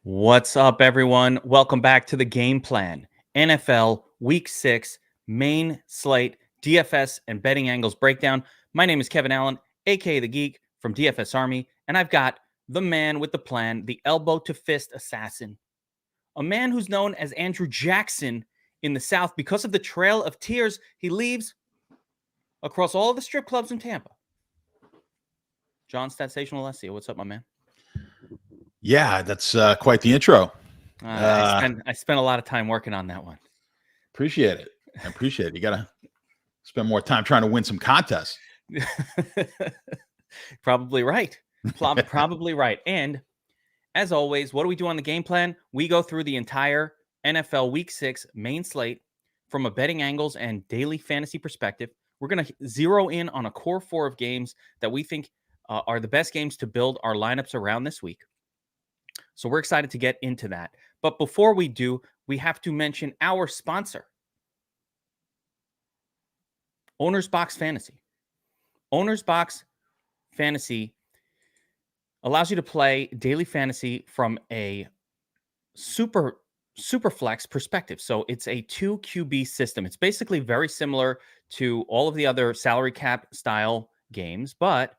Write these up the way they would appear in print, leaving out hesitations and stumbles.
What's up, everyone? Welcome back to the Game Plan NFL Week 6 main slate DFS and betting angles breakdown. My name is Kevin Allen, aka the Geek from DFS Army, and I've got the man with the plan, the elbow to fist assassin, a man who's known as Andrew Jackson in the South because of the trail of tears he leaves across all of the strip clubs in Tampa. John Statsational Alessia, what's up, my man? Yeah, that's quite the intro. I spent a lot of time working on that one. Appreciate it. I appreciate it. You got to spend more time trying to win some contests. Probably right. Probably right. And as always, what do we do on the game plan? We go through the entire NFL Week 6 main slate from a betting angles and daily fantasy perspective. We're going to zero in on a core 4 of games that we think are the best games to build our lineups around this week. So we're excited to get into that. But before we do, we have to mention our sponsor, Owner's Box Fantasy. Owner's Box Fantasy allows you to play daily fantasy from a Superflex perspective. So it's a 2 QB system. It's basically very similar to all of the other salary cap style games, but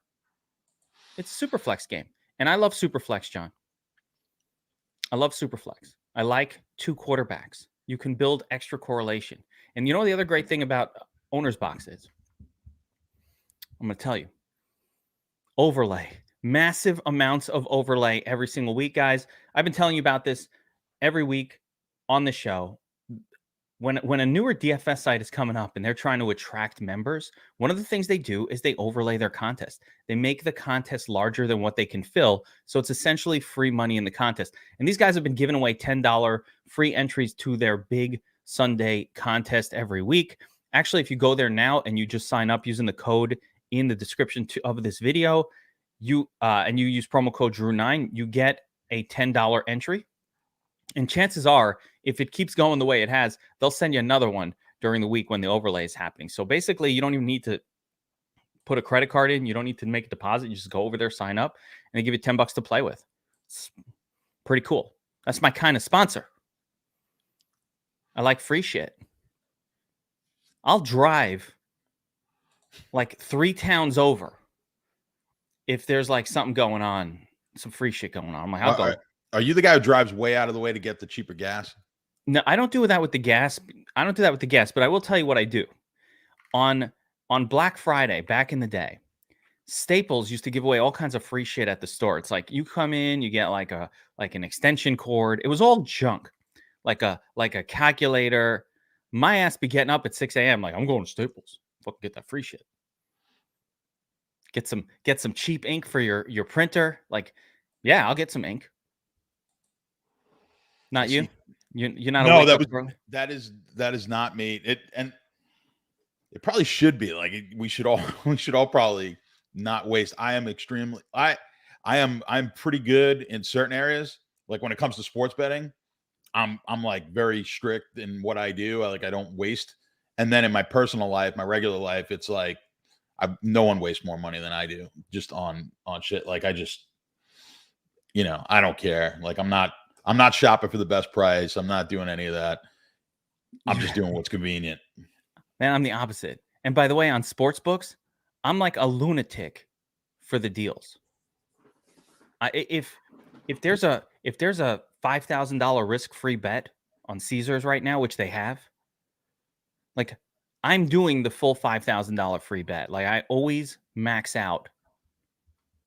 it's a Superflex game. And I love Superflex, John. I love Superflex. I like 2 quarterbacks. You can build extra correlation. And you know the other great thing about Owner's Box is? I'm going to tell you. Overlay. Massive amounts of overlay every single week, guys. I've been telling you about this every week on the show. When a newer DFS site is coming up and they're trying to attract members, one of the things they do is they overlay their contest. They make the contest larger than what they can fill. So it's essentially free money in the contest. And these guys have been giving away $10 free entries to their big Sunday contest every week. Actually, if you go there now and you just sign up using the code in the description of this video, and you use promo code Drew9, you get a $10 entry. And chances are, if it keeps going the way it has, they'll send you another one during the week when the overlay is happening. So basically, you don't even need to put a credit card in. You don't need to make a deposit. You just go over there, sign up, and they give you $10 to play with. It's pretty cool. That's my kind of sponsor. I like free shit. I'll drive like 3 towns over if there's like something going on, some free shit going on. I'm like, I'll go. Are you the guy who drives way out of the way to get the cheaper gas? No, I don't do that with the gas. I don't do that with the gas, but I will tell you what I do. On Black Friday, back in the day, Staples used to give away all kinds of free shit at the store. It's like you come in, you get like an extension cord. It was all junk, like a calculator. My ass be getting up at 6 a.m. like, I'm going to Staples. Fucking get that free shit. Get some cheap ink for your printer. Like, yeah, I'll get some ink. Not you? You're not. No, that is not me. It probably should be like we should all probably not waste. I'm pretty good in certain areas. Like when it comes to sports betting, I'm like very strict in what I do. I don't waste. And then in my personal life, my regular life, it's like no one wastes more money than I do just on shit. Like I just, I don't care. Like I'm not shopping for the best price. I'm not doing any of that. I'm just doing what's convenient. Man, I'm the opposite. And by the way, on sports books, I'm like a lunatic for the deals. If there's a $5,000 risk-free bet on Caesars right now, which they have, like I'm doing the full $5,000 free bet. Like I always max out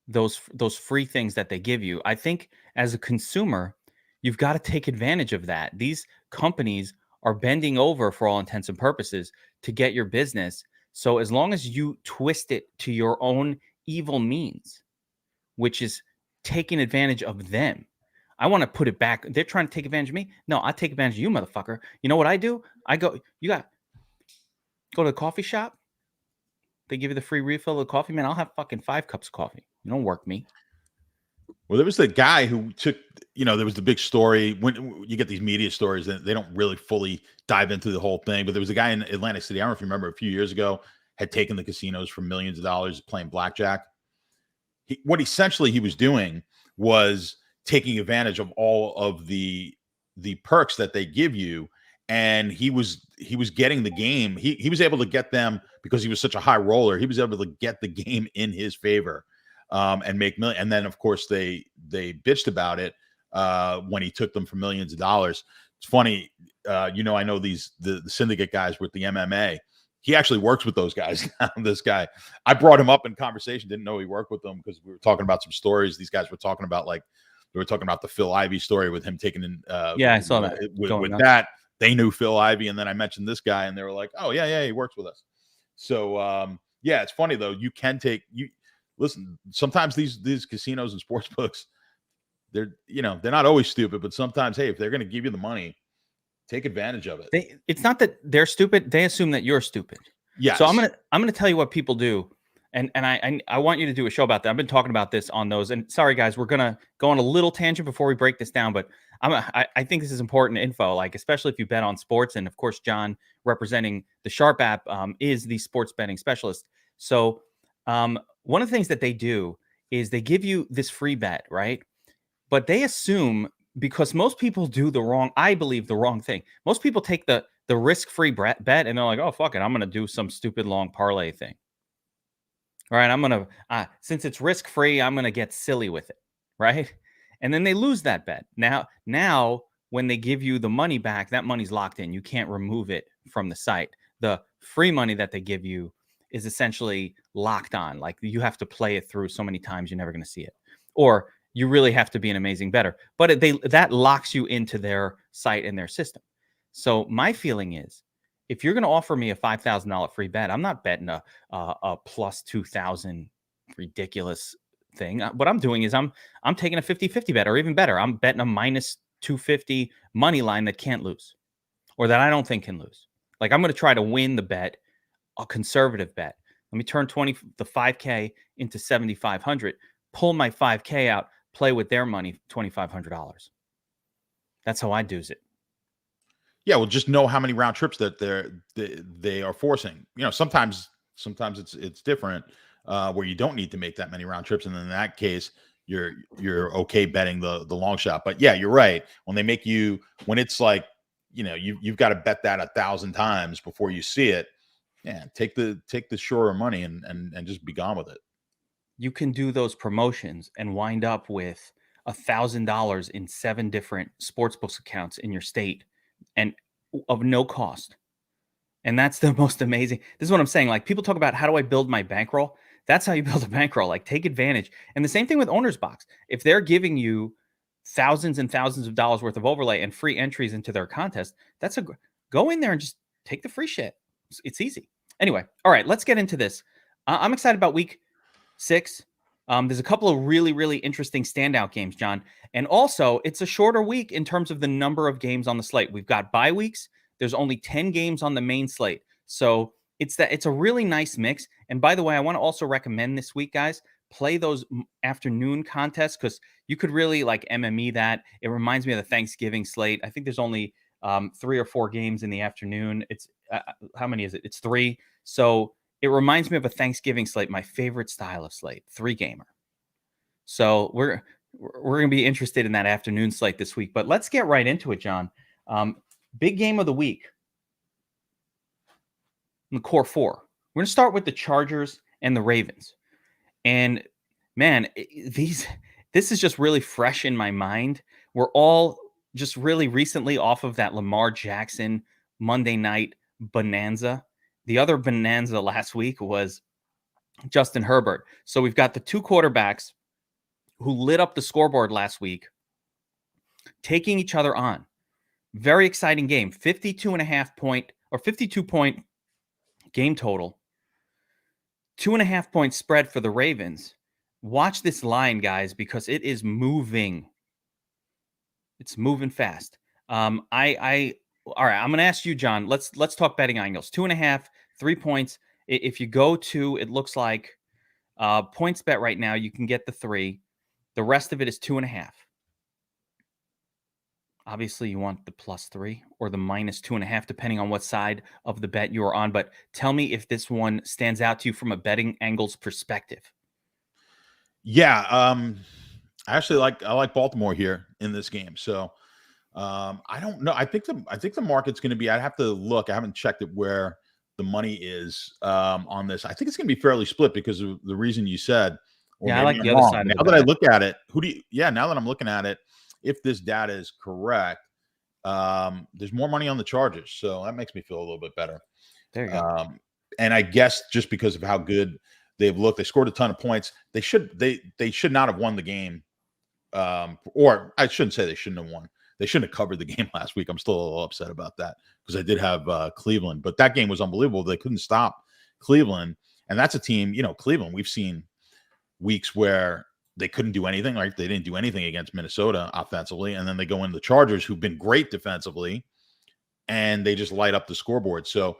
those free things that they give you. I think as a consumer, you've got to take advantage of that. These companies are bending over for all intents and purposes to get your business. So as long as you twist it to your own evil means, which is taking advantage of them, I want to put it back. They're trying to take advantage of me. No, I take advantage of you, motherfucker. You know what I do? I go to the coffee shop. They give you the free refill of the coffee. Man, I'll have fucking 5 cups of coffee. You don't work me. Well, there was the guy who took, there was the big story when you get these media stories that they don't really fully dive into the whole thing. But there was a guy in Atlantic City, I don't know if you remember, a few years ago, had taken the casinos for millions of dollars playing blackjack. What essentially he was doing was taking advantage of all of the perks that they give you. And he was getting the game. He was able to get them because he was such a high roller. He was able to get the game in his favor, and make million. And then of course they bitched about it when he took them for millions of dollars. It's funny, I know the syndicate guys with the MMA. He actually works with those guys now. This guy, I brought him up in conversation. Didn't know he worked with them because we were talking about some stories. These guys were talking about, like, they were talking about the Phil Ivey story with him taking in. I saw that. With that, they knew Phil Ivey, and then I mentioned this guy, and they were like, "Oh yeah, he works with us." So it's funny though. You can listen. Sometimes these casinos and sports books, they're not always stupid, but sometimes, hey, if they're going to give you the money, take advantage of it. It's not that they're stupid; they assume that you're stupid. Yeah. So I'm gonna tell you what people do, and I want you to do a show about that. I've been talking about this on those. And sorry guys, we're gonna go on a little tangent before we break this down, but I think this is important info, like especially if you bet on sports. And of course, John, representing the Sharp app, is the sports betting specialist. So one of the things that they do is they give you this free bet, right? But they assume, because most people do the wrong thing. Most people take the risk-free bet and they're like, oh, fuck it, I'm going to do some stupid long parlay thing. All right, I'm going to, since it's risk-free, I'm going to get silly with it, right? And then they lose that bet. Now, when they give you the money back, that money's locked in. You can't remove it from the site. The free money that they give you is essentially locked on. Like, you have to play it through so many times, you're never going to see it. Or you really have to be an amazing bettor. But that locks you into their site and their system. So my feeling is, if you're going to offer me a $5,000 free bet, I'm not betting a plus 2,000 ridiculous thing. What I'm doing is I'm taking a 50-50 bet, or even better, I'm betting a minus 250 money line that can't lose, or that I don't think can lose. Like, I'm going to try to win the bet, a conservative bet. Let me turn the 5K into 7,500, pull my 5K out, play with their money, $2,500. That's how I do it. Yeah, well, just know how many round trips that they are forcing. Sometimes it's different, where you don't need to make that many round trips, and in that case, you're okay betting the long shot. But yeah, you're right. When it's like, you've got to bet that 1,000 times before you see it. Yeah, take the surer money and just be gone with it. You can do those promotions and wind up with $1,000 in 7 different sportsbooks accounts in your state, and of no cost. And that's the most amazing. This is what I'm saying. Like, people talk about, how do I build my bankroll? That's how you build a bankroll. Like, take advantage. And the same thing with Owner's Box. If they're giving you thousands and thousands of dollars worth of overlay and free entries into their contest, go in there and just take the free shit. It's easy. Anyway, all right, let's get into this. I'm excited about week 6. There's a couple of really, really interesting standout games, John. And also, it's a shorter week in terms of the number of games on the slate. We've got bye weeks. There's only 10 games on the main slate. So it's a really nice mix. And by the way, I want to also recommend this week, guys, play those afternoon contests, because you could really like MME that. It reminds me of the Thanksgiving slate. I think there's only 3 or 4 games in the afternoon. It's how many is it? It's 3. So it reminds me of a Thanksgiving slate, my favorite style of slate, 3-gamer. So we're going to be interested in that afternoon slate this week. But let's get right into it, John. Big game of the week in the core 4. We're going to start with the Chargers and the Ravens. And man, this is just really fresh in my mind. We're all just really recently off of that Lamar Jackson Monday night bonanza. The other bonanza last week was Justin Herbert. So we've got the 2 quarterbacks who lit up the scoreboard last week, taking each other on. Very exciting game. 52-point game total. 2.5-point spread for the Ravens. Watch this line, guys, because it is moving. It's moving fast. All right, I'm going to ask you, John. Let's talk betting angles. 2.5, 3 points. If you go to, it looks like points bet right now, you can get the 3. The rest of it is 2.5. Obviously, you want the +3 or the -2.5, depending on what side of the bet you are on. But tell me if this one stands out to you from a betting angles perspective. Yeah, I like Baltimore here in this game. So I don't know. I think the market's going to be. I'd have to look. I haven't checked it where the money is on this. I think it's going to be fairly split because of the reason you said. Or Yeah, I maybe like I'm the other wrong. side of Now the that I bet. look at it, now that I'm looking at it, if this data is correct, there's more money on the Chargers, so that makes me feel a little bit better. There you go. And I guess just because of how good they've looked, they scored a ton of points. They should not have won the game. Or I shouldn't say they shouldn't have won. They shouldn't have covered the game last week. I'm still a little upset about that because I did have Cleveland, but that game was unbelievable. They couldn't stop Cleveland, and that's a team. Cleveland. We've seen weeks where they couldn't do anything. Like they didn't do anything against Minnesota offensively, and then they go into the Chargers, who've been great defensively, and they just light up the scoreboard. So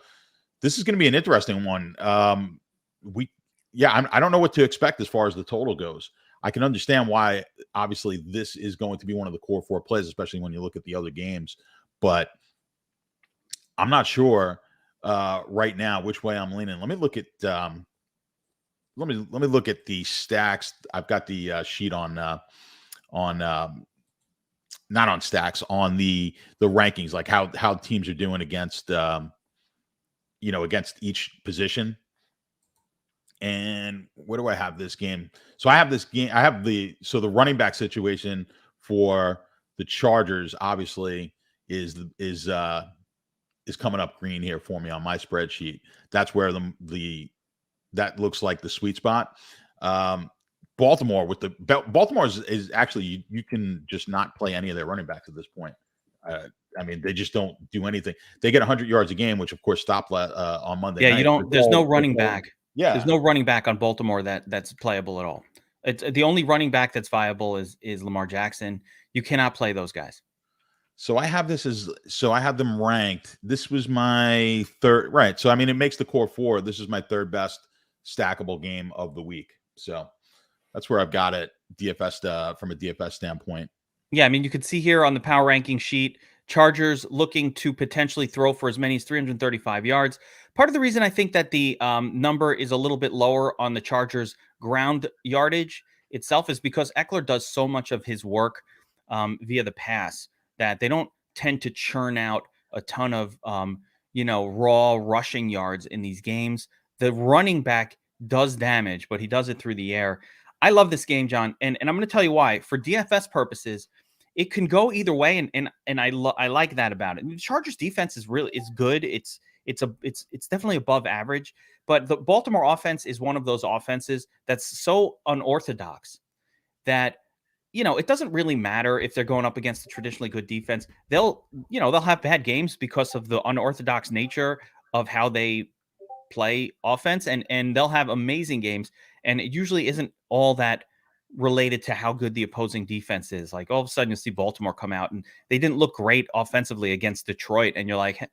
this is going to be an interesting one. I don't know what to expect as far as the total goes. I can understand why, obviously, this is going to be one of the core four plays, especially when you look at the other games. But I'm not sure right now which way I'm leaning. Let me look at let me look at the stacks. I've got the sheet on not on stacks, on the rankings, like how teams are doing against against each position. And where do I have this game? So I have this game. I have the running back situation for the Chargers. Obviously, is coming up green here for me on my spreadsheet. That's where that looks like the sweet spot. Baltimore is actually you can just not play any of their running backs at this point. I mean, they just don't do anything. They get 100 yards a game, which of course stopped on Monday. Yeah, night. you don't. There's no running back. Yeah, there's no running back on Baltimore that's playable at all. It's the only running back that's viable is Lamar Jackson. You cannot play those guys. So I have them ranked. This was my third, right? So I mean, it makes the core four. This is my third best stackable game of the week. So that's where I've got it DFS from a DFS standpoint. Yeah, I mean, you can see here on the power ranking sheet, Chargers looking to potentially throw for as many as 335 yards. Part of the reason I think that the number is a little bit lower on the Chargers' ground yardage itself is because Eckler does so much of his work via the pass that they don't tend to churn out a ton of raw rushing yards in these games. The running back does damage, but he does it through the air. I love this game, John, and I'm going to tell you why. For DFS purposes, it can go either way, and I like that about it. The Chargers defense is good. It's definitely above average, but the Baltimore offense is one of those offenses that's so unorthodox that it doesn't really matter if they're going up against a traditionally good defense. They'll have bad games because of the unorthodox nature of how they play offense, and they'll have amazing games, and it usually isn't all that related to how good the opposing defense is. Like all of a sudden you see Baltimore come out and they didn't look great offensively against Detroit, and you're like,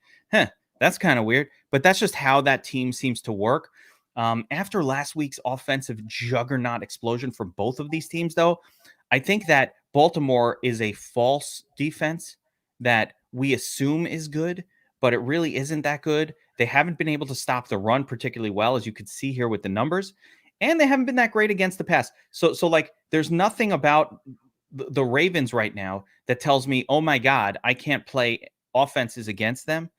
that's kind of weird, but that's just how that team seems to work. After last week's offensive juggernaut explosion for both of these teams, though, I think that Baltimore is a false defense that we assume is good, but it really isn't that good. They haven't been able to stop the run particularly well, as you could see here with the numbers, and they haven't been that great against the pass. So like, there's nothing about the Ravens right now that tells me, oh my God, I can't play offenses against them.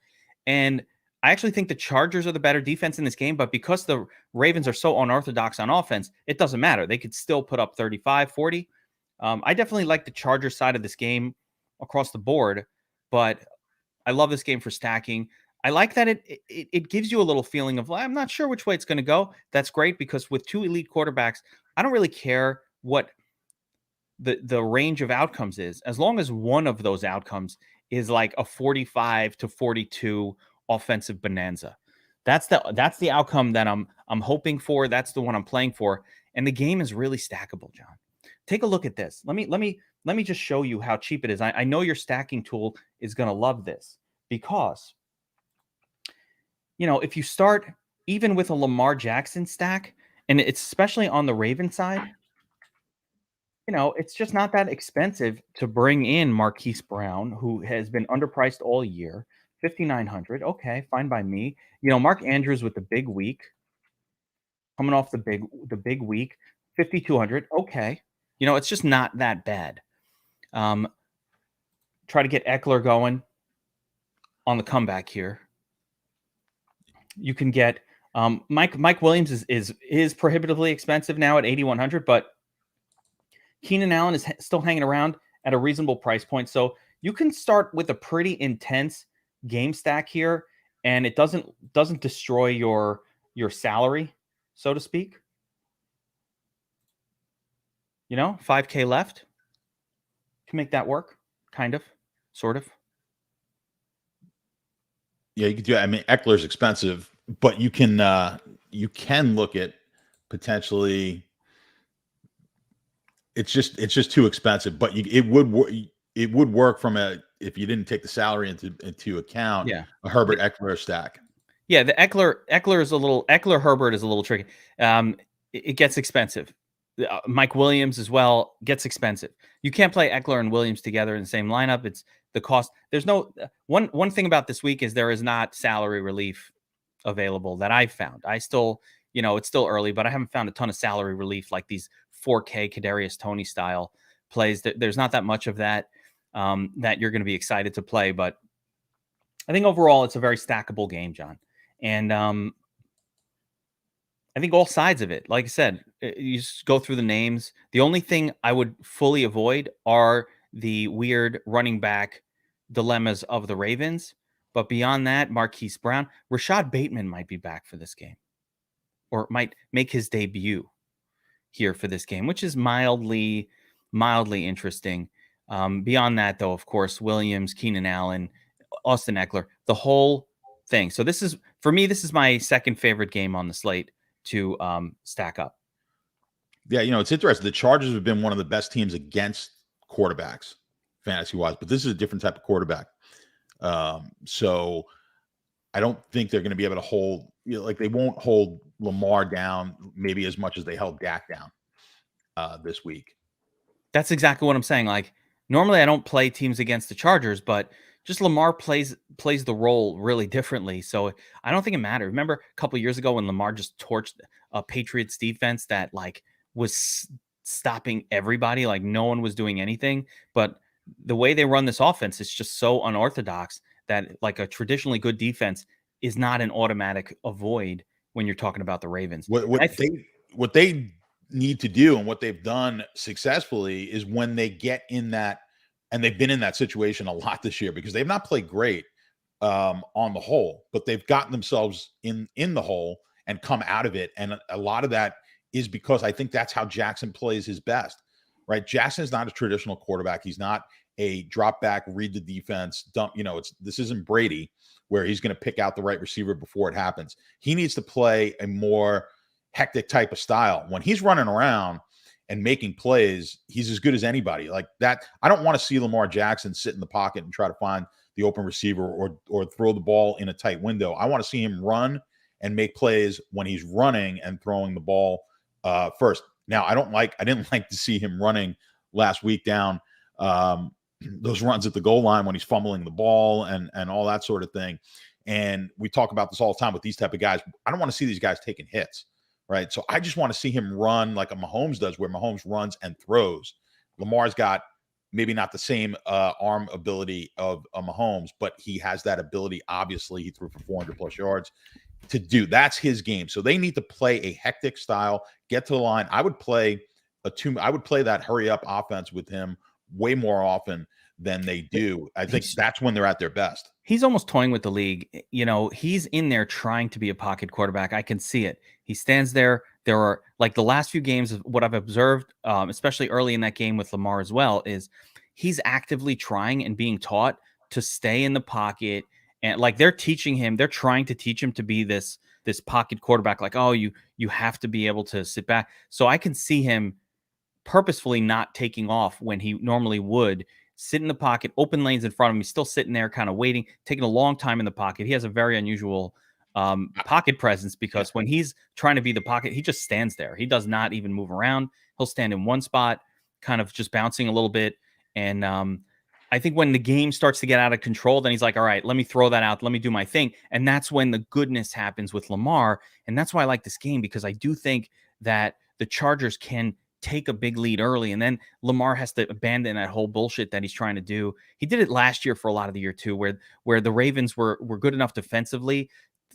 And I actually think the Chargers are the better defense in this game, but because the Ravens are so unorthodox on offense, it doesn't matter. They could still put up 35, 40. I definitely like the Chargers side of this game across the board, but I love this game for stacking. I like that it gives you a little feeling of, I'm not sure which way it's going to go. That's great, because with two elite quarterbacks, I don't really care what the range of outcomes is, as long as one of those outcomes is like a 45 to 42 offensive bonanza. That's the outcome that I'm hoping for. That's the one I'm playing for. And the game is really stackable, John. Take a look at this. Let me just show you how cheap it is. I know your stacking tool is going to love this, because if you start even with a Lamar Jackson stack, and it's especially on the Raven side, it's just not that expensive to bring in Marquise Brown, who has been underpriced all year. 5,900. Okay, fine by me. Mark Andrews with the big week, coming off the big week, 5,200. Okay. It's just not that bad. Try to get Eckler going on the comeback here. You can get Mike Williams is prohibitively expensive now at 8,100, but Keenan Allen is still hanging around at a reasonable price point. So you can start with a pretty intense game stack here, and it doesn't destroy your salary, so to speak. 5K left. Can make that work, kind of, sort of. Yeah, you could do it. I mean, Eckler's expensive, but you can look at potentially. It's just too expensive, but it would work if you didn't take the salary into account. Yeah, a Herbert Eckler stack. Yeah, the Eckler Herbert is a little tricky. It gets expensive. Mike Williams as well gets expensive. You can't play Eckler and Williams together in the same lineup. It's the cost. There's no one thing about this week is there is not salary relief available that I've found. I still, it's still early, but I haven't found a ton of salary relief like these 4K Kadarius Toney style plays. There's not that much of that that you're going to be excited to play. But I think overall it's a very stackable game, John. And I think all sides of it, like I said, you just go through the names. The only thing I would fully avoid are the weird running back dilemmas of the Ravens. But beyond that, Marquise Brown, Rashad Bateman might be back for this game or might make his debut here for this game, which is mildly interesting. Beyond that, though, of course, Williams, Keenan Allen, Austin Eckler, the whole thing. So this is my second favorite game on the slate to stack up. Yeah, it's interesting. The Chargers have been one of the best teams against quarterbacks, fantasy-wise, but this is a different type of quarterback. So I don't think they're going to be able to hold, they won't hold Lamar down maybe as much as they held Dak down this week. That's exactly what I'm saying. Like, normally I don't play teams against the Chargers, but just Lamar plays the role really differently. So I don't think it matters. Remember a couple of years ago when Lamar just torched a Patriots defense that was stopping everybody, like no one was doing anything. But the way they run this offense is just so unorthodox that like a traditionally good defense is not an automatic avoid when you're talking about the Ravens. What they need to do and what they've done successfully is when they get in that, and they've been in that situation a lot this year because they've not played great on the whole, but they've gotten themselves in the hole and come out of it. And a lot of that is because I think that's how Jackson plays his best, right? Jackson is not a traditional quarterback. He's not a drop back, read the defense, dump. This isn't Brady where he's going to pick out the right receiver before it happens. He needs to play a more hectic type of style. When he's running around and making plays, he's as good as anybody. Like that, I don't want to see Lamar Jackson sit in the pocket and try to find the open receiver or throw the ball in a tight window. I want to see him run and make plays when he's running and throwing the ball first. Now, I didn't like to see him running last week down those runs at the goal line when he's fumbling the ball and all that sort of thing. And we talk about this all the time with these type of guys. I don't want to see these guys taking hits. Right. So I just want to see him run like a Mahomes does, where Mahomes runs and throws. Lamar's got maybe not the same arm ability of a Mahomes, but he has that ability. Obviously, he threw for 400 plus yards to do. That's his game. So they need to play a hectic style, get to the line. I would play that hurry up offense with him way more often than they do. I think that's when they're at their best. He's almost toying with the league. He's in there trying to be a pocket quarterback. I can see it. He stands there. There are like the last few games of what I've observed, especially early in that game with Lamar as well, is he's actively trying and being taught to stay in the pocket. And like they're trying to teach him to be this pocket quarterback. Like, oh, you have to be able to sit back. So I can see him purposefully not taking off when he normally would. Sit in the pocket, open lanes in front of him. He's still sitting there kind of waiting, taking a long time in the pocket. He has a very unusual pocket presence because when he's trying to be the pocket, he just stands there. He does not even move around. He'll stand in one spot, kind of just bouncing a little bit. And I think when the game starts to get out of control, then he's like, all right, let me throw that out. Let me do my thing. And that's when the goodness happens with Lamar. And that's why I like this game, because I do think that the Chargers can take a big lead early, and then Lamar has to abandon that whole bullshit that he's trying to do. He did it last year for a lot of the year too, where the Ravens were good enough defensively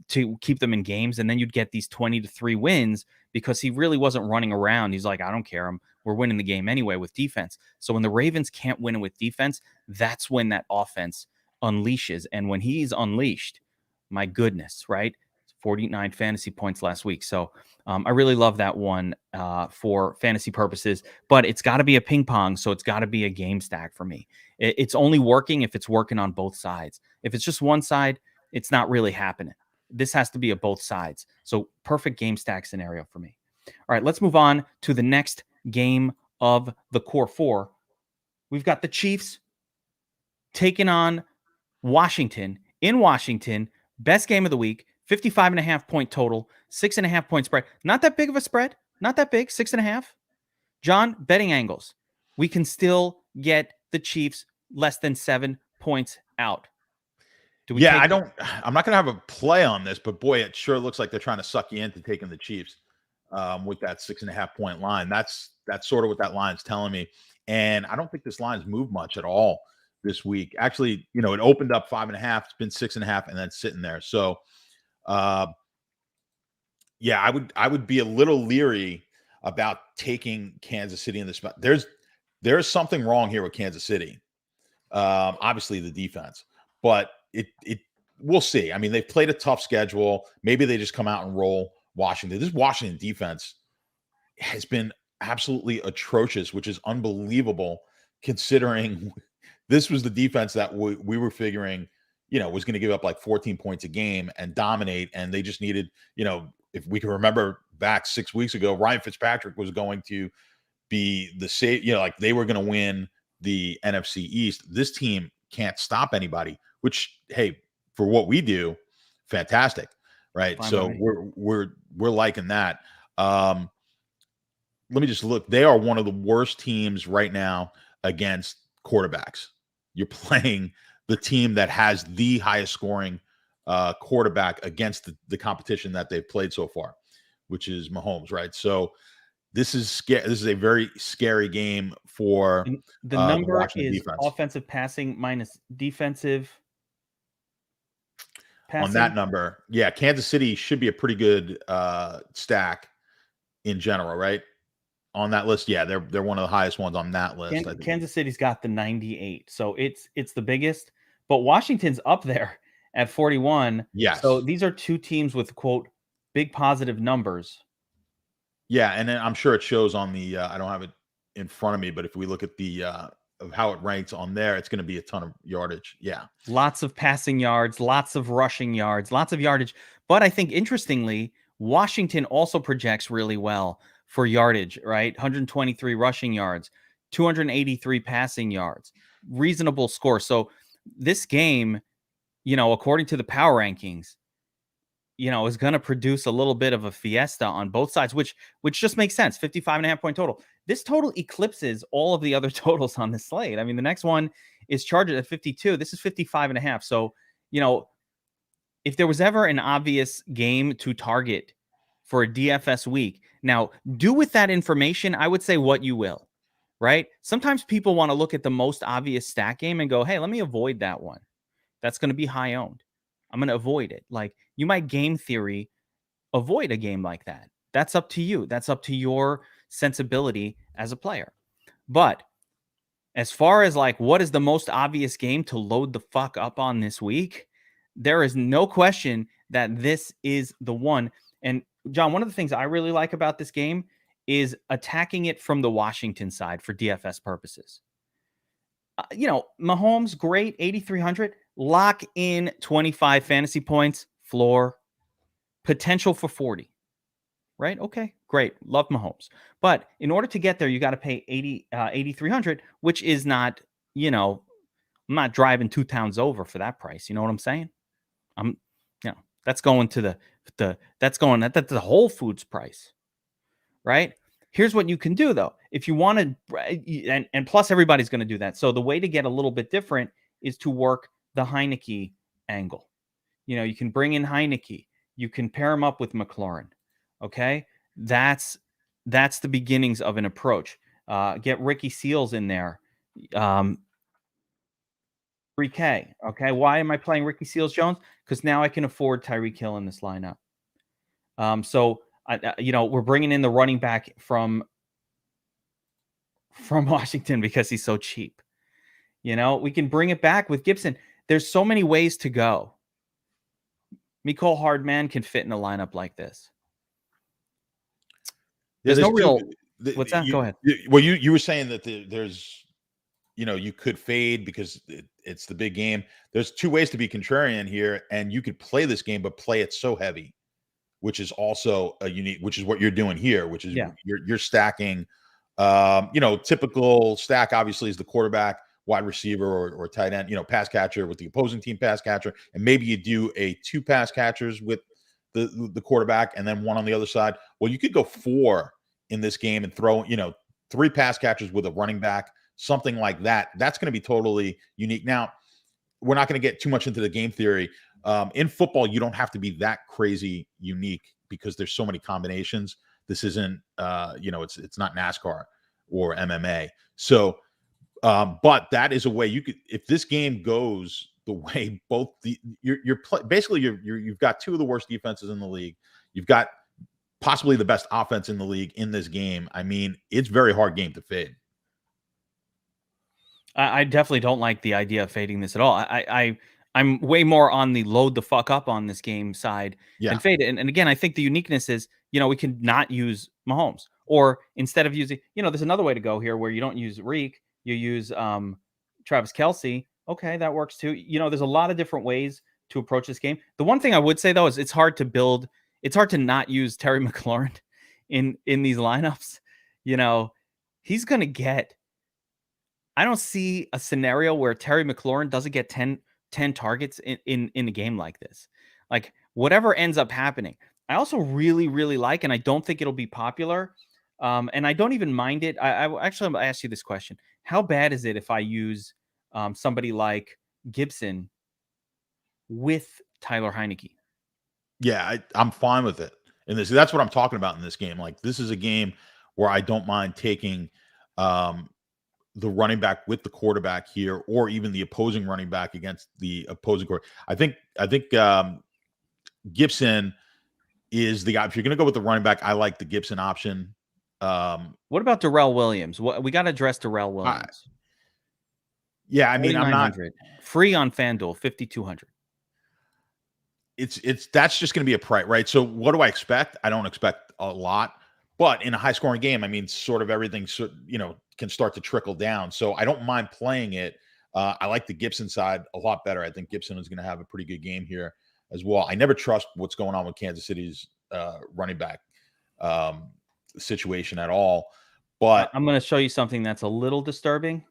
to keep them in games, and then you'd get these 20-3 wins because he really wasn't running around. He's like, I don't care. We're winning the game anyway with defense. So when the Ravens can't win it with defense, that's when that offense unleashes. And when he's unleashed, my goodness, right? 49 fantasy points last week. So I really love that one for fantasy purposes, but it's got to be a ping pong. So it's got to be a game stack for me. It's only working if it's working on both sides. If it's just one side, it's not really happening. This has to be a both sides. So perfect game stack scenario for me. All right, let's move on to the next game of the core four. We've got the Chiefs taking on Washington in Washington. Best game of the week, 55.5 point total, 6.5 point spread. Not that big of a spread. Not that big, 6.5. John, betting angles. We can still get the Chiefs less than 7 points out. I'm not going to have a play on this, but boy, it sure looks like they're trying to suck you into taking the Chiefs with that 6.5 point line. That's sort of what that line's telling me. And I don't think this line's moved much at all this week. Actually, it opened up 5.5. It's been 6.5 and then sitting there. So, I would be a little leery about taking Kansas City in this spot. There's something wrong here with Kansas City. Obviously the defense, but we'll see. I mean, they've played a tough schedule. Maybe they just come out and roll Washington. This Washington defense has been absolutely atrocious, which is unbelievable considering this was the defense that we were figuring, was going to give up like 14 points a game and dominate. And they just needed, if we can remember back 6 weeks ago, Ryan Fitzpatrick was going to be the safe, like they were going to win the NFC East. This team can't stop anybody, which, hey, for what we do, fantastic, right? Fine, so we're liking that. Let me just look. They are one of the worst teams right now against quarterbacks. You're playing the team that has the highest scoring quarterback against the competition that they've played so far, which is Mahomes, right? So this is a very scary game for the number is defense. Offensive passing minus defensive passing. On that number. Yeah, Kansas City should be a pretty good stack in general, right? On that list, yeah, they're one of the highest ones on that list. I think. Kansas City's got the 98, so it's the biggest. But Washington's up there at 41. Yes. So these are two teams with quote big positive numbers. Yeah, and then I'm sure it shows on the. I don't have it in front of me, but if we look at the of how it ranks on there, it's going to be a ton of yardage. Yeah, lots of passing yards, lots of rushing yards, lots of yardage. But I think interestingly, Washington also projects really well for yardage, right? 123 rushing yards, 283 passing yards, reasonable score. So this game, according to the power rankings, is going to produce a little bit of a fiesta on both sides, which just makes sense. 55.5 point total. This total eclipses all of the other totals on the slate. I mean, the next one is Chargers at 52. This is 55.5. So, if there was ever an obvious game to target for a DFS week, now do with that information, I would say what you will, right? Sometimes people want to look at the most obvious stack game and go, hey, let me avoid that one. That's going to be high owned. I'm going to avoid it. Like, you might game theory avoid a game like that. That's up to you. That's up to your sensibility as a player. But as far as like what is the most obvious game to load the fuck up on this week, there is no question that this is the one. And John, one of the things I really like about this game is attacking it from the Washington side for DFS purposes. Mahomes, great, 8,300. Lock in 25 fantasy points, floor, potential for 40. Right? Okay, great. Love Mahomes. But in order to get there, you got to pay 8,300, which is not, I'm not driving 2 towns over for that price. You know what I'm saying? That's going to that's the Whole Foods price. Right? Here's what you can do though. If you want to, and plus everybody's going to do that. So the way to get a little bit different is to work the Heineke angle. You can bring in Heineke. You can pair him up with McLaurin. Okay. That's that's the beginnings of an approach. Get Ricky Seals in there. 3K. Okay. Why am I playing Ricky Seals Jones? Because now I can afford Tyreek Hill in this lineup. So we're bringing in the running back from Washington because he's so cheap. We can bring it back with Gibson. There's so many ways to go. Mecole Hardman can fit in a lineup like this. There's no real. What's that? Go ahead. Well, you were saying that there's, you could fade because it's the big game. There's two ways to be contrarian here, and you could play this game, but play it so heavy, which is also a unique, which is what you're doing here, which is you're stacking. Typical stack obviously is the quarterback, wide receiver, or tight end, pass catcher with the opposing team pass catcher, and maybe you do a 2 pass catchers with the quarterback and then one on the other side. Well, you could go 4 in this game and throw 3 pass catchers with a running back, something like that. That's going to be totally unique. Now, we're not going to get too much into the game theory. In football, you don't have to be that crazy unique because there's so many combinations. This isn't, it's not NASCAR or MMA. So, but that is a way you could, if this game goes the way both you've got 2 of the worst defenses in the league. You've got possibly the best offense in the league in this game. I mean, it's a very hard game to fade. I definitely don't like the idea of fading this at all. I'm way more on the load the fuck up on this game side and fade it. And again, I think the uniqueness is, we can not use Mahomes, or instead of using, there's another way to go here where you don't use Reek, you use Travis Kelce. Okay, that works too. There's a lot of different ways to approach this game. The one thing I would say though is it's hard to not use Terry McLaurin in these lineups. He's going to get, I don't see a scenario where Terry McLaurin doesn't get 10 targets in a game like this. Like, whatever ends up happening. I also really, really like, and I don't think it'll be popular, and I don't even mind it. I'm going to ask you this question. How bad is it if I use somebody like Gibson with Tyler Heineke? Yeah, I'm fine with it. And that's what I'm talking about in this game. Like, this is a game where I don't mind taking the running back with the quarterback here, or even the opposing running back against the opposing quarterback. I think Gibson is the guy. If you're going to go with the running back, I like the Gibson option. What about Darrell Williams? We got to address Darrell Williams. I mean, I'm not free on FanDuel, 5,200. That's just going to be a price, right? So what do I expect? I don't expect a lot, but in a high scoring game, I mean, sort of everything, can start to trickle down. So I don't mind playing it. I like the Gibson side a lot better. I think Gibson is going to have a pretty good game here as well. I never trust what's going on with Kansas City's running back situation at all. But I'm going to show you something that's a little disturbing.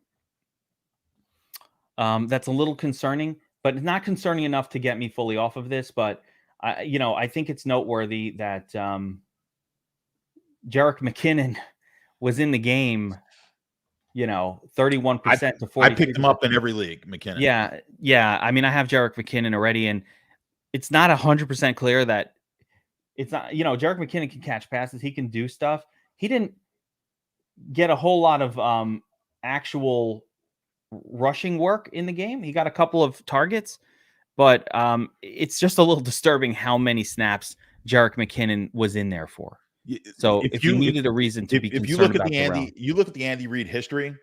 That's a little concerning, but not concerning enough to get me fully off of this. But I think it's noteworthy that Jerick McKinnon was in the game. 31% to 40%. I picked him up in every league, McKinnon. Yeah. I mean, I have Jerick McKinnon already, and it's not 100% clear that it's not. Jerick McKinnon can catch passes. He can do stuff. He didn't get a whole lot of actual rushing work in the game. He got a couple of targets, but it's just a little disturbing how many snaps Jerick McKinnon was in there for. So if you needed a reason to be concerned, if you look at the Andy Reid history,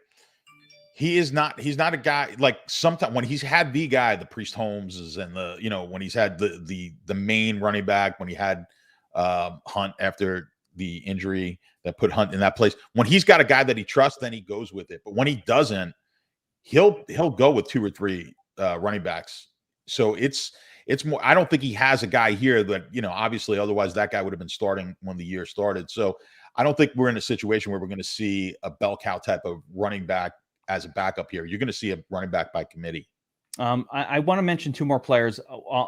he's not a guy like sometimes when he's had the guy, the Priest Holmes and when he's had the main running back, when he had Hunt after the injury that put Hunt in that place, when he's got a guy that he trusts, then he goes with it. But when he doesn't, he'll go with 2 or 3 running backs. So it's more, I don't think he has a guy here that, obviously otherwise that guy would have been starting when the year started. So I don't think we're in a situation where we're going to see a bell cow type of running back as a backup here. You're going to see a running back by committee. I want to mention 2 more players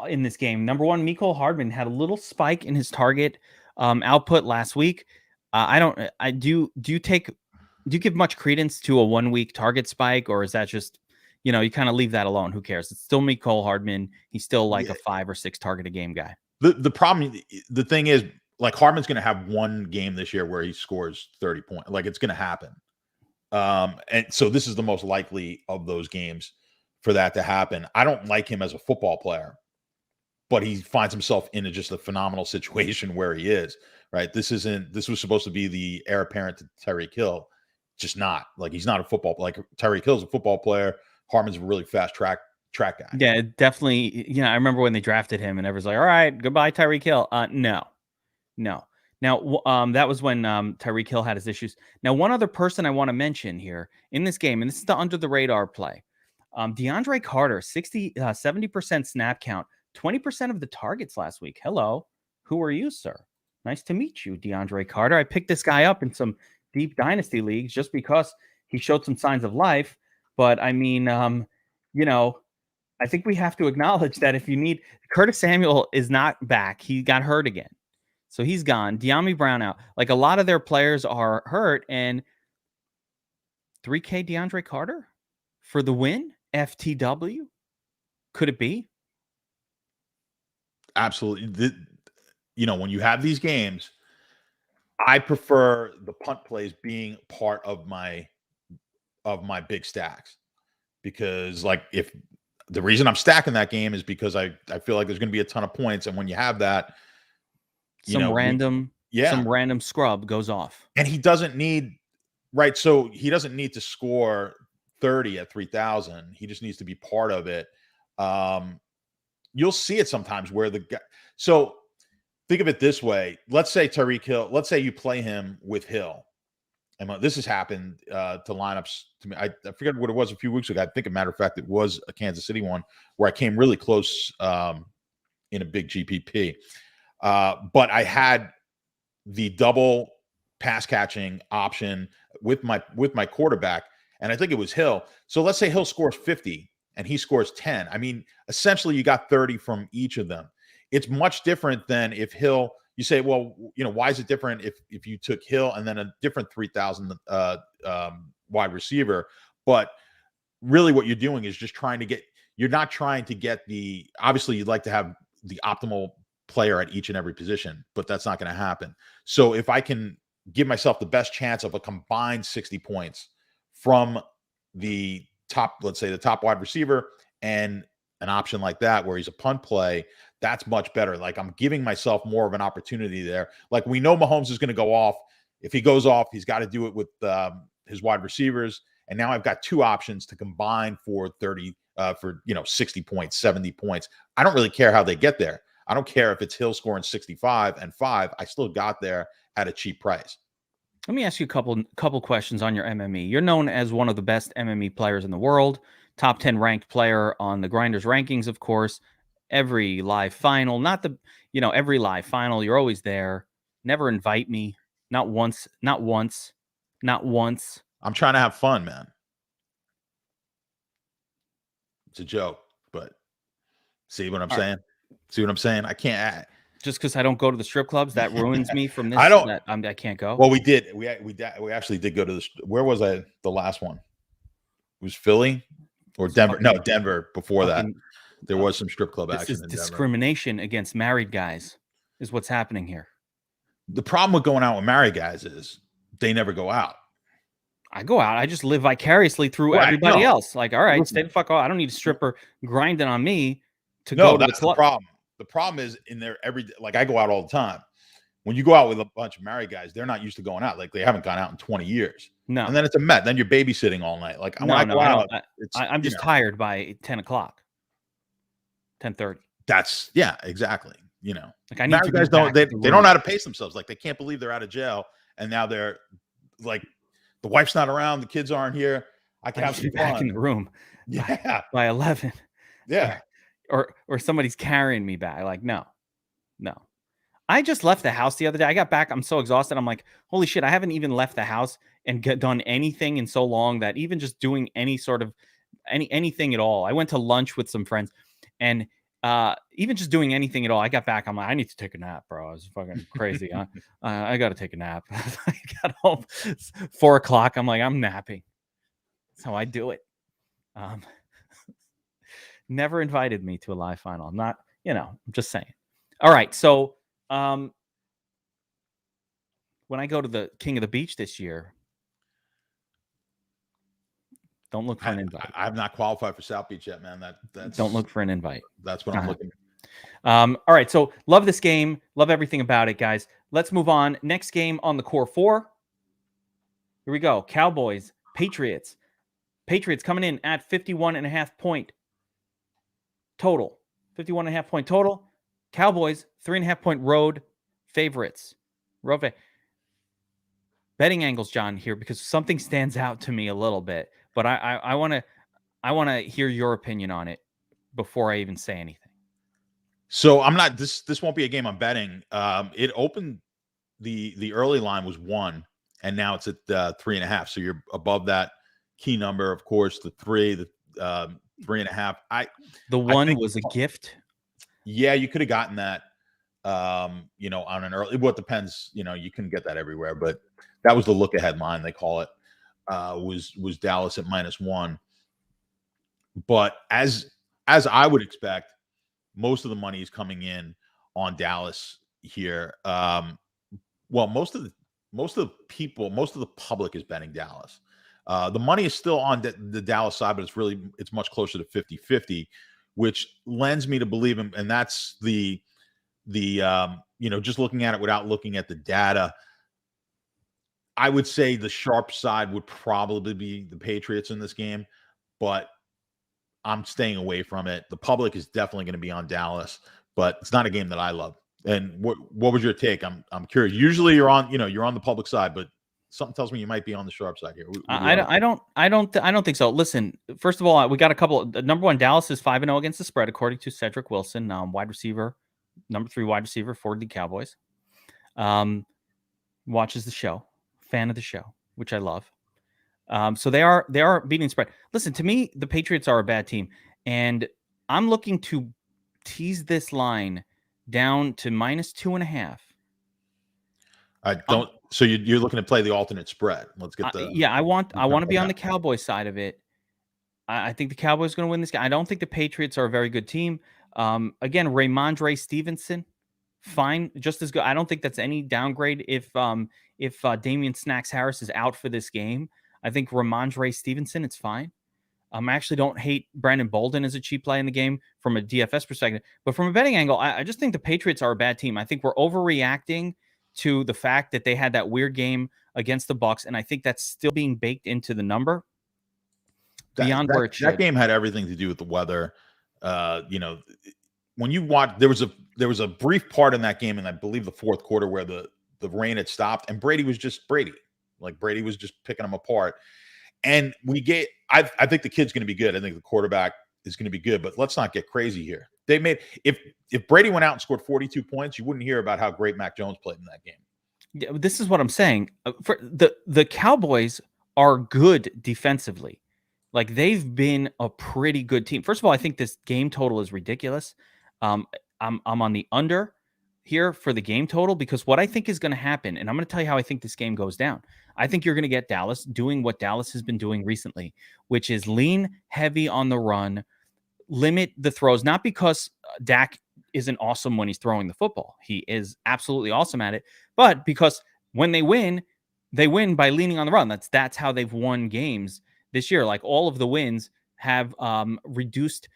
in this game. Number 1, Mecole Hardman had a little spike in his target output last week. Do you give much credence to a 1-week target spike, or is that just, you kind of leave that alone? Who cares? It's still Mecole Hardman. He's still like a 5 or 6 target a game guy. The problem, the thing is, like Hardman's going to have one game this year where he scores 30 points. Like, it's going to happen. And so this is the most likely of those games for that to happen. I don't like him as a football player, but he finds himself in just a phenomenal situation where he is, right? This was supposed to be the heir apparent to Tyreek Hill. Just not. Like, he's not a football, like Tyreek Hill's a football player. Hardman's a really fast track guy. Yeah, definitely. I remember when they drafted him and everyone's like, all right, goodbye, Tyreek Hill. No. Now, that was when Tyreek Hill had his issues. Now, one other person I want to mention here in this game, and this is the under the radar play. DeAndre Carter, 70% snap count, 20% of the targets last week. Hello. Who are you, sir? Nice to meet you, DeAndre Carter. I picked this guy up in some deep dynasty leagues just because he showed some signs of life. But I mean, I think we have to acknowledge that if you need Curtis Samuel is not back. He got hurt again. So he's gone. De'Ami Brown out. Like, a lot of their players are hurt. And 3K DeAndre Carter for the win? FTW? Could it be? Absolutely. When you have these games, I prefer the punt plays being part of my big stacks, because, like, if the reason I'm stacking that game is because I feel like there's going to be a ton of points, and when you have that, some random scrub goes off, and he doesn't need, right? So he doesn't need to score 30 at 3,000. He just needs to be part of it. You'll see it sometimes where the guy. So think of it this way. Let's say Tyreek Hill. Let's say you play him with Hill. And this has happened to lineups to me. I forget what it was a few weeks ago. I think, a matter of fact, it was a Kansas City one where I came really close in a big GPP. But I had the double pass catching option with my quarterback, and I think it was Hill. So let's say Hill scores 50 and he scores 10. I mean, essentially you got 30 from each of them. It's much different than if Hill, you say, well, why is it different if you took Hill and then a different 3,000 wide receiver? But really what you're doing is just you're not trying to get obviously you'd like to have the optimal player at each and every position, but that's not going to happen. So if I can give myself the best chance of a combined 60 points from the top, let's say the top wide receiver, and an option like that where he's a punt play, that's much better. Like, I'm giving myself more of an opportunity there. Like, we know Mahomes is going to go off. If he goes off, he's got to do it with his wide receivers. And now I've got two options to combine for 60 points, 70 points. I don't really care how they get there. I don't care if it's Hill scoring 65 and 5. I still got there at a cheap price. Let me ask you a couple questions on your MME. You're known as one of the best MME players in the world, top 10 ranked player on the Grinders rankings, of course. Every live final, every live final, you're always there. Never invite me. Not once. I'm trying to have fun, man. It's a joke, but see what I'm saying? See what I'm saying? I can't add. Just because I don't go to the strip clubs, that ruins me from this. I can't go. Well, we did. We actually did go to where was I? The last one? It was Philly or Denver? No, Denver. Before that, there was some strip club action. This is discrimination against married guys, is what's happening here. The problem with going out with married guys is they never go out. I go out. I just live vicariously through everybody else. Like, all right, stay the fuck out. I don't need a stripper grinding on me to go to the club. The problem. The problem is in there like, I go out all the time. When you go out with a bunch of married guys, they're not used to going out. Like, they haven't gone out in 20 years. No. And then it's a met. Then you're babysitting all night. Like, when I go out, I'm just tired by 10 o'clock, 10:30. That's, yeah, exactly. Like, I need married guys don't know how to pace themselves. Like, they can't believe they're out of jail. And now they're like, the wife's not around. The kids aren't here. I can have some fun. Back in the room. Yeah. By 11. Yeah. Or somebody's carrying me back. Like, no. I just left the house the other day. I got back. I'm so exhausted. I'm like, holy shit, I haven't even left the house and done anything in so long that even just doing any sort of anything at all. I went to lunch with some friends, and even just doing anything at all, I got back. I'm like, I need to take a nap, bro. I was fucking crazy. I got to take a nap. I got home 4 o'clock. I'm like, I'm napping. That's how I do it. Never invited me to a live final. I'm not, I'm just saying. All right. So when I go to the King of the Beach this year, don't look for an invite. I've not qualified for South Beach yet, man. That's Don't look for an invite. That's what I'm looking. All right, so love this game, love everything about it, guys. Let's move on. Next game on the core four. Here we go. Cowboys, Patriots. Patriots coming in at 51.5 point total. 51.5 point total. Cowboys, 3.5 point road favorites. Betting angles, John, here, because something stands out to me a little bit, but I want to hear your opinion on it before I even say anything. So I'm not this won't be a game I'm betting. It opened the early line was 1, and now it's at 3.5. So you're above that key number, of course. The 3.5. The 1 was a gift. Yeah, you could have gotten that. On an early. Well, it depends. You couldn't get that everywhere, but that was the look ahead line, they call it. Was Dallas at -1. But as I would expect, most of the money is coming in on Dallas here. Well, most of the people, most of the public is betting Dallas. The money is still on the Dallas side, but it's much closer to 50-50, which lends me to believe him. And that's the just looking at it without looking at the data, I would say the sharp side would probably be the Patriots in this game, but I'm staying away from it. The public is definitely going to be on Dallas, but it's not a game that I love. And what was your take? I'm curious. Usually you're on the public side, but something tells me you might be on the sharp side here. I don't think so. Listen, first of all, we got a couple. Number one, Dallas is 5-0 against the spread, according to Cedric Wilson, wide receiver, number 3 wide receiver for the Cowboys. Watches the show, fan of the show, which I love. So they are beating spread. Listen, to me, the Patriots are a bad team, and I'm looking to tease this line down to -2.5. I don't. So you're looking to play the alternate spread. Let's get the. Yeah, I want to be on the Cowboys side of it. I think the Cowboys are going to win this game. I don't think the Patriots are a very good team. Again, Ramondre Stevenson, fine, just as good. I don't think that's any downgrade if Damian Snacks Harris is out for this game. I think Ramondre Stevenson, it's fine. I actually don't hate Brandon Bolden as a cheap play in the game from a DFS perspective. But from a betting angle, I just think the Patriots are a bad team. I think we're overreacting to the fact that they had that weird game against the Bucs, and I think that's still being baked into the number beyond where it should. That game had everything to do with the weather. When you watch, there was a brief part in that game, and I believe the fourth quarter, where the rain had stopped, and Brady was just Brady. Like, Brady was just picking them apart. And I think the kid's going to be good. I think the quarterback is going to be good, but let's not get crazy here. If Brady went out and scored 42 points, you wouldn't hear about how great Mac Jones played in that game. Yeah, this is what I'm saying. For the Cowboys are good defensively. Like, they've been a pretty good team. First of all, I think this game total is ridiculous. I'm on the under here for the game total, because what I think is going to happen, and I'm going to tell you how I think this game goes down. I think you're going to get Dallas doing what Dallas has been doing recently, which is lean heavy on the run, limit the throws, not because Dak isn't awesome when he's throwing the football. He is absolutely awesome at it, but because when they win by leaning on the run. That's how they've won games this year. Like, all of the wins have reduced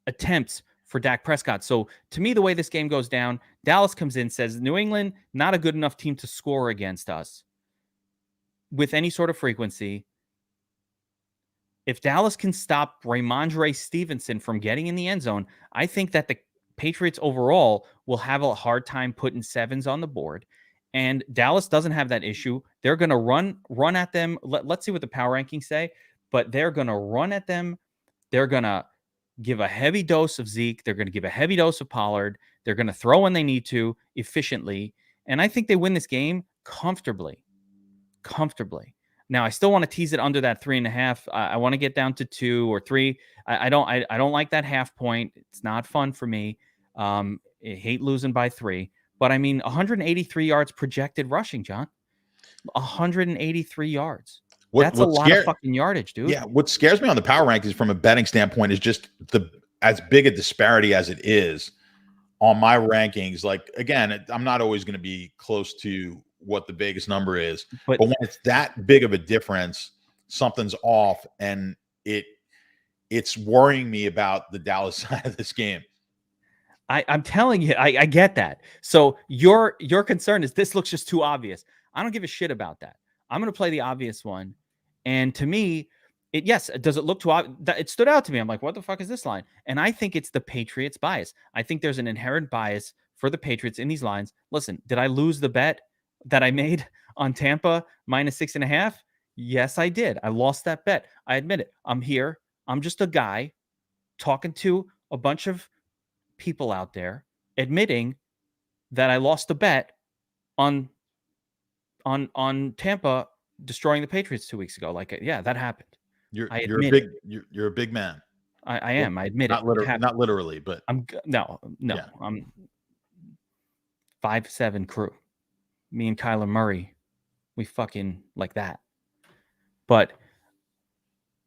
attempts for Dak Prescott. So to me, the way this game goes down, Dallas comes in, says, New England, not a good enough team to score against us with any sort of frequency. If Dallas can stop Ramondre Stevenson from getting in the end zone, I think that the Patriots overall will have a hard time putting 7s on the board. And Dallas doesn't have that issue. They're going to run at them. Let's see what the power rankings say, but they're going to run at them. They're going to give a heavy dose of Zeke. They're going to give a heavy dose of Pollard. They're going to throw when they need to efficiently. And I think they win this game comfortably. Now, I still want to tease it under that 3.5. I want to get down to 2 or 3. I don't like that half point. It's not fun for me. I hate losing by 3. But I mean, 183 yards projected rushing, John. 183 yards. That's a lot of fucking yardage, dude. Yeah, what scares me on the power rankings from a betting standpoint is just as big a disparity as it is on my rankings. Like, again, I'm not always going to be close to what the Vegas number is. But when it's that big of a difference, something's off, and it's worrying me about the Dallas side of this game. I'm telling you, I get that. So your concern is this looks just too obvious. I don't give a shit about that. I'm going to play the obvious one. And to me, does it look too obvious? It stood out to me. I'm like, what the fuck is this line? And I think it's the Patriots bias. I think there's an inherent bias for the Patriots in these lines. Listen, did I lose the bet that I made on Tampa -6.5? Yes, I did. I lost that bet. I admit it. I'm here. I'm just a guy talking to a bunch of people out there admitting that I lost the bet on Tampa destroying the Patriots 2 weeks ago. Like, yeah, that happened. You're a big man. I am. I admit not it. Not literally, but no. Yeah. I'm 5'7" crew. Me and Kyler Murray, we fucking like that. But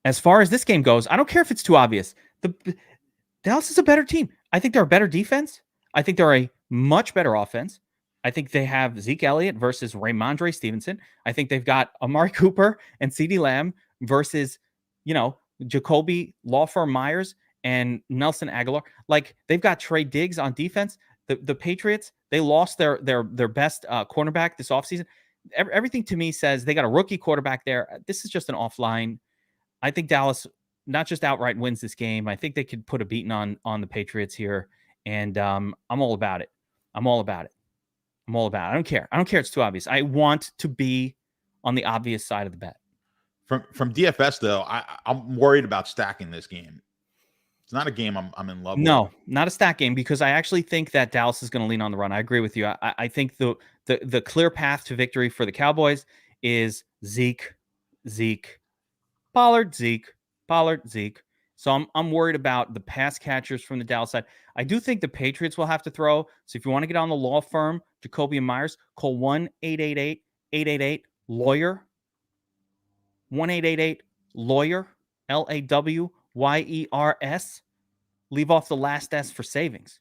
as far as this game goes, I don't care if it's too obvious. Dallas is a better team. I think they're a better defense. I think they're a much better offense. I think they have Zeke Elliott versus Ramondre Stevenson. I think they've got Amari Cooper and CeeDee Lamb versus, Jacoby Lawford Myers and Nelson Aguilar. Like, they've got Trey Diggs on defense. The Patriots, they lost their best cornerback this offseason. Everything to me says they got a rookie quarterback there. This is just an offline. I think Dallas not just outright wins this game. I think they could put a beating on the Patriots here. And I'm all about it. I'm all about it. I don't care. It's too obvious. I want to be on the obvious side of the bet. From DFS, though, I'm worried about stacking this game. It's not a game I'm in love with. No, not a stack game, because I actually think that Dallas is going to lean on the run. I agree with you. I think the clear path to victory for the Cowboys is Zeke, Pollard, Zeke. So I'm worried about the pass catchers from the Dallas side. I do think the Patriots will have to throw. So if you want to get on the law firm, Jacoby and Myers, call 1-888-888-LAWYER. 1-888-LAWYER, LAWYERS. Leave off the last S for savings.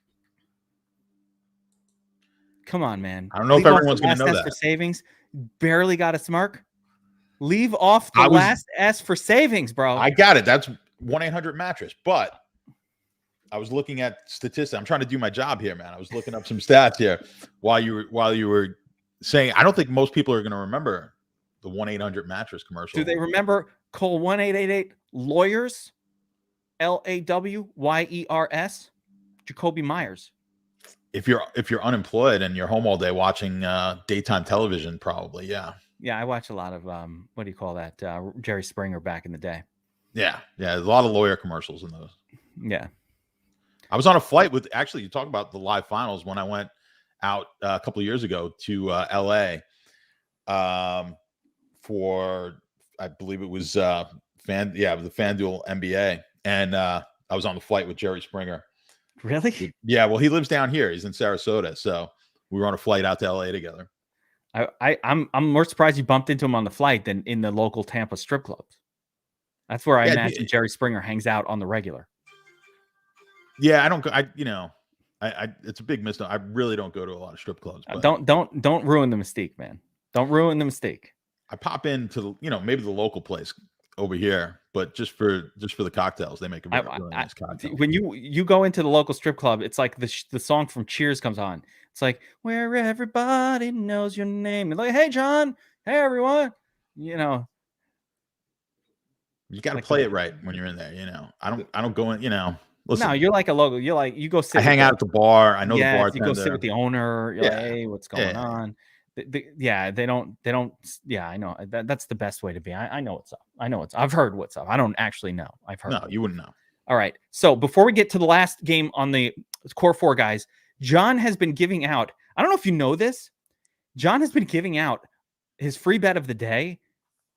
Come on, man. I don't know if everyone's going to know that. For savings, barely got a smirk. Leave off the last S for savings, bro. I got it. That's 1-800-mattress. But I was looking at statistics. I'm trying to do my job here, man. I was looking up some stats here while you were saying. I don't think most people are going to remember the 1-800-mattress commercial. Do they remember? Call 1-888-LAWYERS, LAWYERS, Jacoby Myers. If you're unemployed and you're home all day watching daytime television, probably, yeah. Yeah, I watch a lot of what do you call that? Jerry Springer back in the day. Yeah, a lot of lawyer commercials in those. Yeah. I was on a flight with, actually, you talk about the live finals, when I went out a couple of years ago to LA for, I believe it was the FanDuel NBA, and I was on the flight with Jerry Springer. Really? Yeah, well, he lives down here. He's in Sarasota, so we were on a flight out to LA together. I'm more surprised you bumped into him on the flight than in the local Tampa strip clubs. That's where I imagine Jerry Springer hangs out on the regular. Yeah, it's a big misnomer. I really don't go to a lot of strip clubs. But Don't ruin the mystique, man. Don't ruin the mystique. I pop into maybe the local place over here, but just for the cocktails, they make a really nice cocktail. When you go into the local strip club, it's like the song from Cheers comes on. It's like, where everybody knows your name. And like, hey John, hey everyone. You got to play it right when you're in there. I don't go in. Listen, no, you're like a local. You're like, you go sit. I hang out at the bar. I know the bartender. You go sit with the owner. You're like, hey, what's going on? They don't. Yeah, I know. That's the best way to be. I know what's up. I've heard what's up. I don't actually know. I've heard. No, you wouldn't know. All right. So before we get to the last game on the core four guys, John has been giving out. I don't know if you know this. John has been giving out his free bet of the day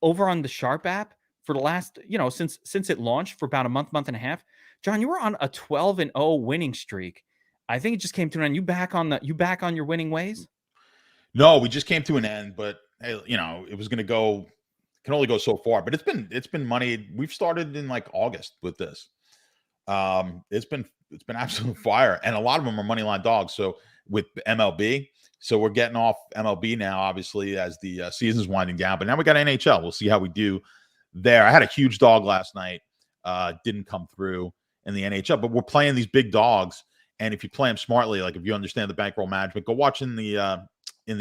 over on the Sharp app for the last, since it launched for about a month and a half. John, you were on a 12-0 winning streak. I think it just came to an end. You back on your winning ways? No, we just came to an end, but hey, it was going to go. Can only go so far, but it's been money. We've started in like August with this. It's been absolute fire, and a lot of them are money line dogs. So with MLB. So we're getting off MLB now, obviously, as the season's winding down. But now we got NHL. We'll see how we do there. I had a huge dog last night. Didn't come through in the NHL. But we're playing these big dogs. And if you play them smartly, like if you understand the bankroll management, go watch in the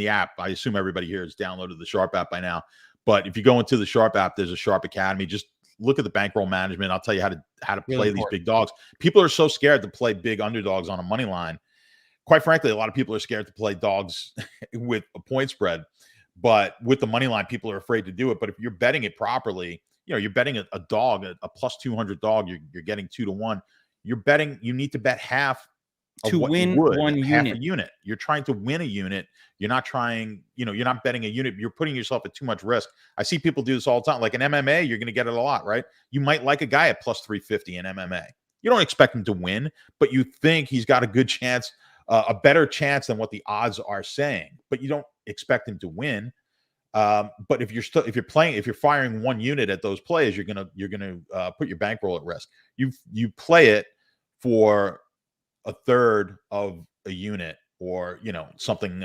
app. I assume everybody here has downloaded the Sharp app by now. But if you go into the Sharp app, there's a Sharp Academy. Just look at the bankroll management. I'll tell you how to play these big dogs. People are so scared to play big underdogs on a money line. Quite frankly, a lot of people are scared to play dogs with a point spread. But with the money line, people are afraid to do it. But if you're betting it properly, you're betting a dog, a plus 200 dog, you're getting 2-1. You're betting, you need to bet half to win one unit. A unit. You're trying to win a unit. You're not trying, you're not betting a unit. You're putting yourself at too much risk. I see people do this all the time. Like in MMA, you're going to get it a lot, right? You might like a guy at plus 350 in MMA. You don't expect him to win, but you think he's got a good chance, a better chance than what the odds are saying, but you don't expect him to win. But if you're firing one unit at those plays, you're gonna put your bankroll at risk. You play it for a third of a unit, or something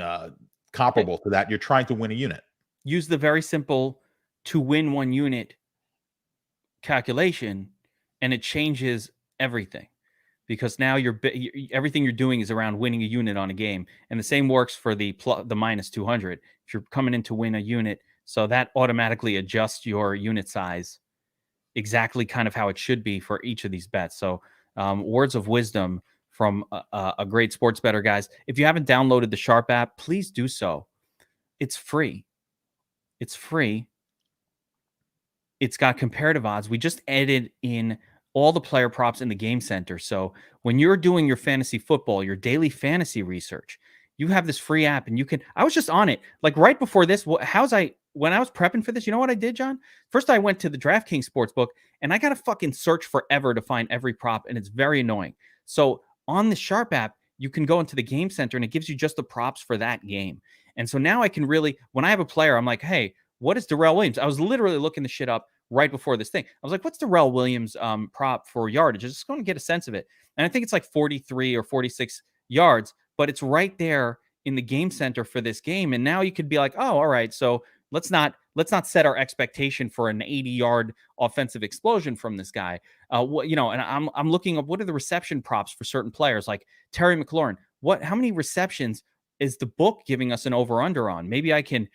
comparable to that. You're trying to win a unit. Use the very simple to win one unit calculation, and it changes everything, because now everything you're doing is around winning a unit on a game. And the same works for the minus 200. If you're coming in to win a unit, so that automatically adjusts your unit size exactly kind of how it should be for each of these bets. So words of wisdom from a great sports bettor, guys. If you haven't downloaded the Sharp app, please do so. It's free. It's free. It's got comparative odds. We just added in all the player props in the Game Center. So when you're doing your fantasy football, your daily fantasy research, you have this free app, and I was just on it like right before this. When I was prepping for this, you know what I did, John? First, I went to the DraftKings Sportsbook, and I got to fucking search forever to find every prop, and it's very annoying. So on the Sharp app, you can go into the Game Center, and it gives you just the props for that game. And so now I can really, when I have a player, I'm like, hey, what is Darrell Williams? I was literally looking the shit up right before this thing. I was like, what's Darrell Williams prop for yardage? I just going to get a sense of it. And I think it's like 43 or 46 yards, but it's right there in the Game Center for this game. And now you could be like, oh, all right, so let's not set our expectation for an 80-yard offensive explosion from this guy. And I'm looking up what are the reception props for certain players, like Terry McLaurin. How many receptions is the book giving us an over/under on? Maybe I can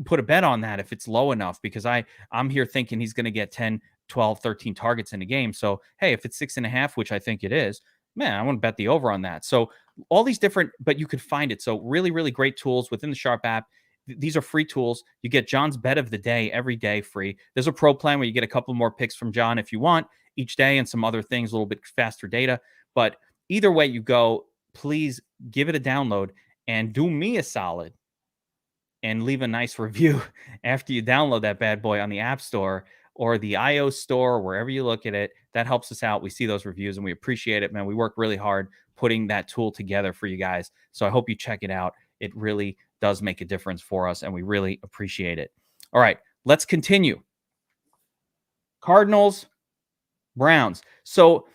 put a bet on that if it's low enough, because I'm here thinking he's going to get 10, 12, 13 targets in a game. So hey, if it's 6.5, which I think it is, man, I want to bet the over on that. So all these different, but you could find it. So really, really great tools within the Sharp app. These are free tools. You get John's bet of the day every day free. There's a pro plan where you get a couple more picks from John if you want each day, and some other things, a little bit faster data. But either way you go, please give it a download and do me a solid and leave a nice review after you download that bad boy on the App Store or the iOS store, wherever you look at it. That helps us out. We see those reviews and we appreciate it, man. We work really hard putting that tool together for you guys. So I hope you check it out. It really does make a difference for us, and we really appreciate it. All right, let's continue. Cardinals, Browns. So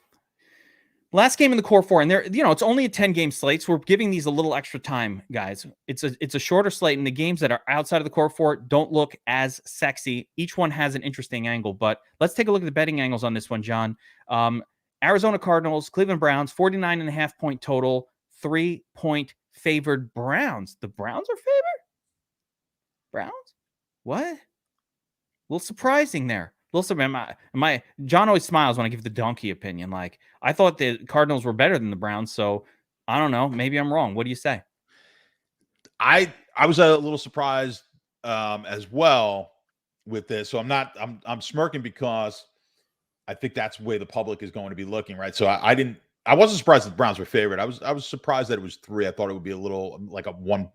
last game in the core four, and it's only a 10-game slate, so we're giving these a little extra time, guys. It's a shorter slate, and the games that are outside of the core four don't look as sexy. Each one has an interesting angle, but let's take a look at the betting angles on this one, John. Arizona Cardinals, Cleveland Browns, 49.5 point total, 3-point favored Browns. The Browns are favored? Browns? What? A little surprising there. John always smiles when I give the donkey opinion. Like, I thought the Cardinals were better than the Browns, so I don't know. Maybe I'm wrong. What do you say? I was a little surprised as well with this. So I'm smirking because I think that's the way the public is going to be looking, right? So I wasn't surprised that the Browns were favored. I was surprised that it was 3. I thought it would be a little like a 1,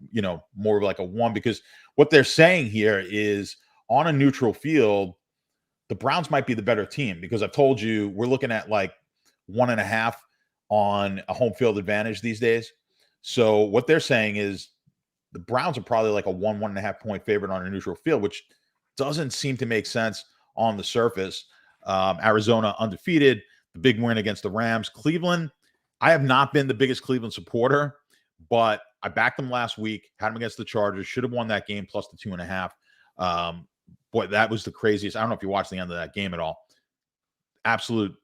more like a 1, because what they're saying here is on a neutral field, the Browns might be the better team, because I've told you we're looking at like 1.5 on a home field advantage these days. So what they're saying is the Browns are probably like a 1.5 point favorite on a neutral field, which doesn't seem to make sense on the surface. Arizona undefeated, the big win against the Rams. Cleveland I have not been the biggest Cleveland supporter, but I backed them last week, had them against the Chargers, should have won that game plus the 2.5. Boy, that was the craziest. I don't know if you watched the end of that game at all. Absolute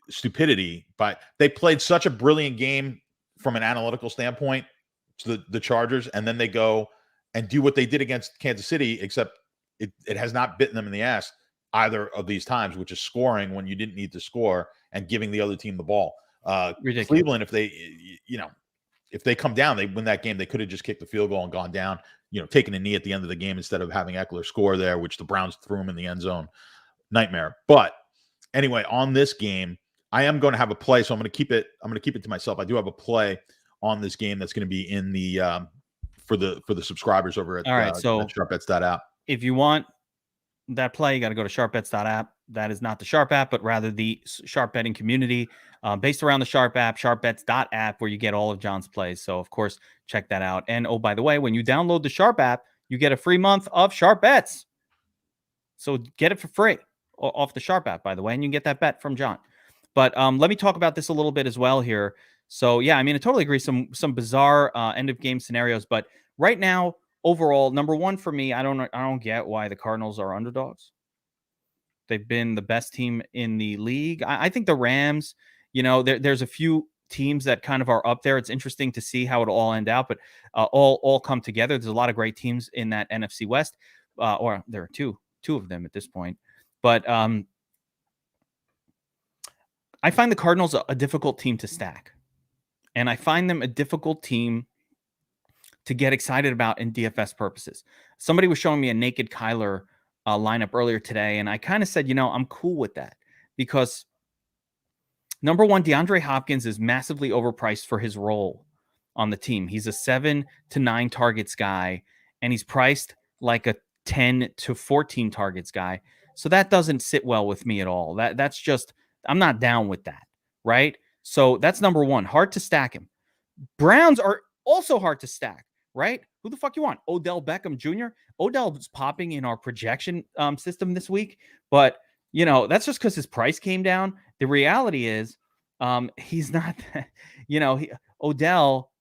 stupidity, but they played such a brilliant game from an analytical standpoint to the Chargers, and then they go and do what they did against Kansas City, except it has not bitten them in the ass either of these times, which is scoring when you didn't need to score and giving the other team the ball. Cleveland, if they come down, they win that game. They could have just kicked the field goal and gone down, taking a knee at the end of the game instead of having Eckler score there, which the Browns threw him in the end zone. Nightmare. But anyway, on this game, I am going to have a play, so I'm going to keep it to myself. I do have a play on this game that's going to be in the for the subscribers over at sharpbets.app. If you want that play, you got to go to sharpbets.app. That is not the Sharp app, but rather the Sharp Betting community based around the Sharp app, sharpbets.app, where you get all of John's plays. So, of course, check that out. And, oh, by the way, when you download the Sharp app, you get a free month of Sharp Bets. So get it for free off the Sharp app, by the way, and you can get that bet from John. But let me talk about this a little bit as well here. So, yeah, I mean, I totally agree. Some bizarre end-of-game scenarios. But right now, overall, number one for me, I don't get why the Cardinals are underdogs. They've been the best team in the league. I think the Rams, there's a few teams that kind of are up there. It's interesting to see how it'll all end out, but all come together. There's a lot of great teams in that NFC West, or there are two of them at this point. But I find the Cardinals a difficult team to stack, and I find them a difficult team to get excited about in DFS purposes. Somebody was showing me a naked Kyler lineup earlier today, and I kind of said, I'm cool with that because number one, DeAndre Hopkins is massively overpriced for his role on the team. He's a 7 to 9 targets guy, and he's priced like a 10 to 14 targets guy. So that doesn't sit well with me at all. That's just, I'm not down with that, right? So that's number one, hard to stack him. Browns are also hard to stack, right? Who the fuck you want? Odell Beckham Jr.? Odell's popping in our projection system this week, but that's just because his price came down. The reality is he's not, Odell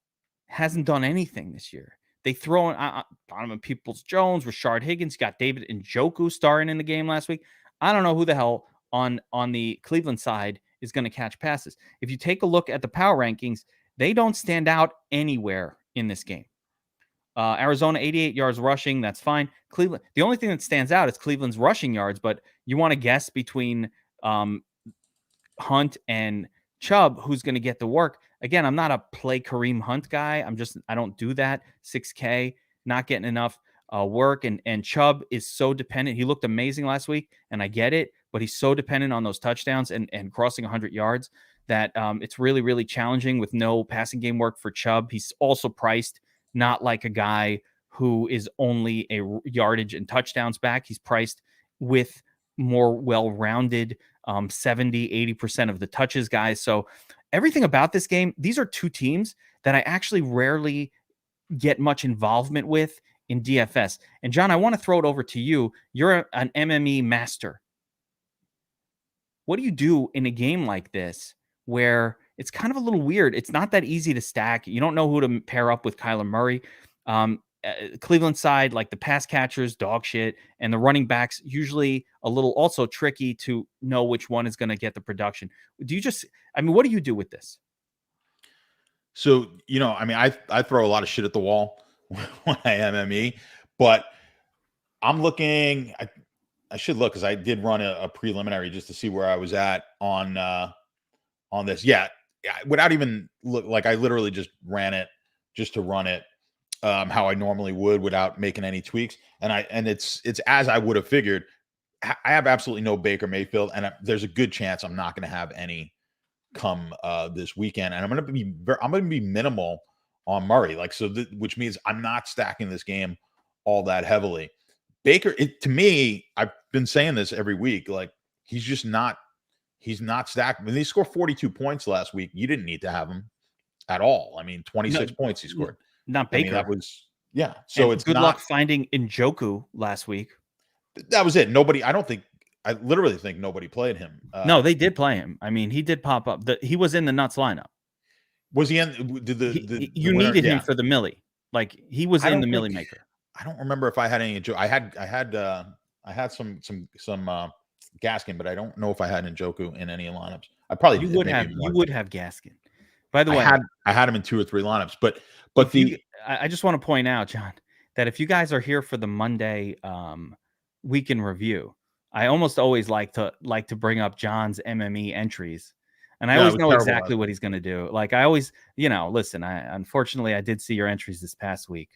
hasn't done anything this year. They throw in Donovan Peoples-Jones, Rashard Higgins, got David Njoku starring in the game last week. I don't know who the hell on the Cleveland side is going to catch passes. If you take a look at the power rankings, they don't stand out anywhere in this game. Arizona, 88 yards rushing. That's fine. Cleveland. The only thing that stands out is Cleveland's rushing yards, but you want to guess between Hunt and Chubb, who's going to get the work. Again, I'm not a play Kareem Hunt guy. I don't do that. 6K, not getting enough work. And Chubb is so dependent. He looked amazing last week, and I get it, but he's so dependent on those touchdowns and crossing 100 yards that it's really, really challenging with no passing game work for Chubb. He's also priced not like a guy who is only a yardage and touchdowns back. He's priced with more well-rounded 70, 80% of the touches guys. So everything about this game, these are two teams that I actually rarely get much involvement with in DFS. And John, I want to throw it over to you. You're an MME master. What do you do in a game like this where it's kind of a little weird? It's not that easy to stack. You don't know who to pair up with Kyler Murray. Cleveland side, like the pass catchers, dog shit, and the running backs, usually a little also tricky to know which one is going to get the production. What do you do with this? So, I throw a lot of shit at the wall when I MME, but I'm looking, I should look because I did run a preliminary just to see where I was at on this. Yeah. Without even look, like I literally just ran it just to run it how I normally would without making any tweaks. And it's as I would have figured. I have absolutely no Baker Mayfield, and there's a good chance I'm not going to have any come this weekend. And I'm going to be minimal on Murray, which means I'm not stacking this game all that heavily. Baker, to me, I've been saying this every week, like he's just not. He's not stacked. I mean, he scored 42 points last week. You didn't need to have him at all. 26 points he scored. Not Baker. That was, yeah. So and it's good luck finding Njoku last week. That was it. I literally think nobody played him. No, they did play him. He did pop up. He was in the Nuts lineup. Was he in? Did the you winner, needed him for the Millie. Like he was in the Millie maker. I don't remember if I had any. I had some Gaskin, but I don't know if I had Njoku in any lineups. I probably you did, would have Gaskin. By the way, I had him in 2 or 3 lineups, but I just want to point out, John, that if you guys are here for the Monday weekend review, I almost always like to bring up John's MME entries. And I always know exactly what he's going to do. Like I always, listen, unfortunately I did see your entries this past week.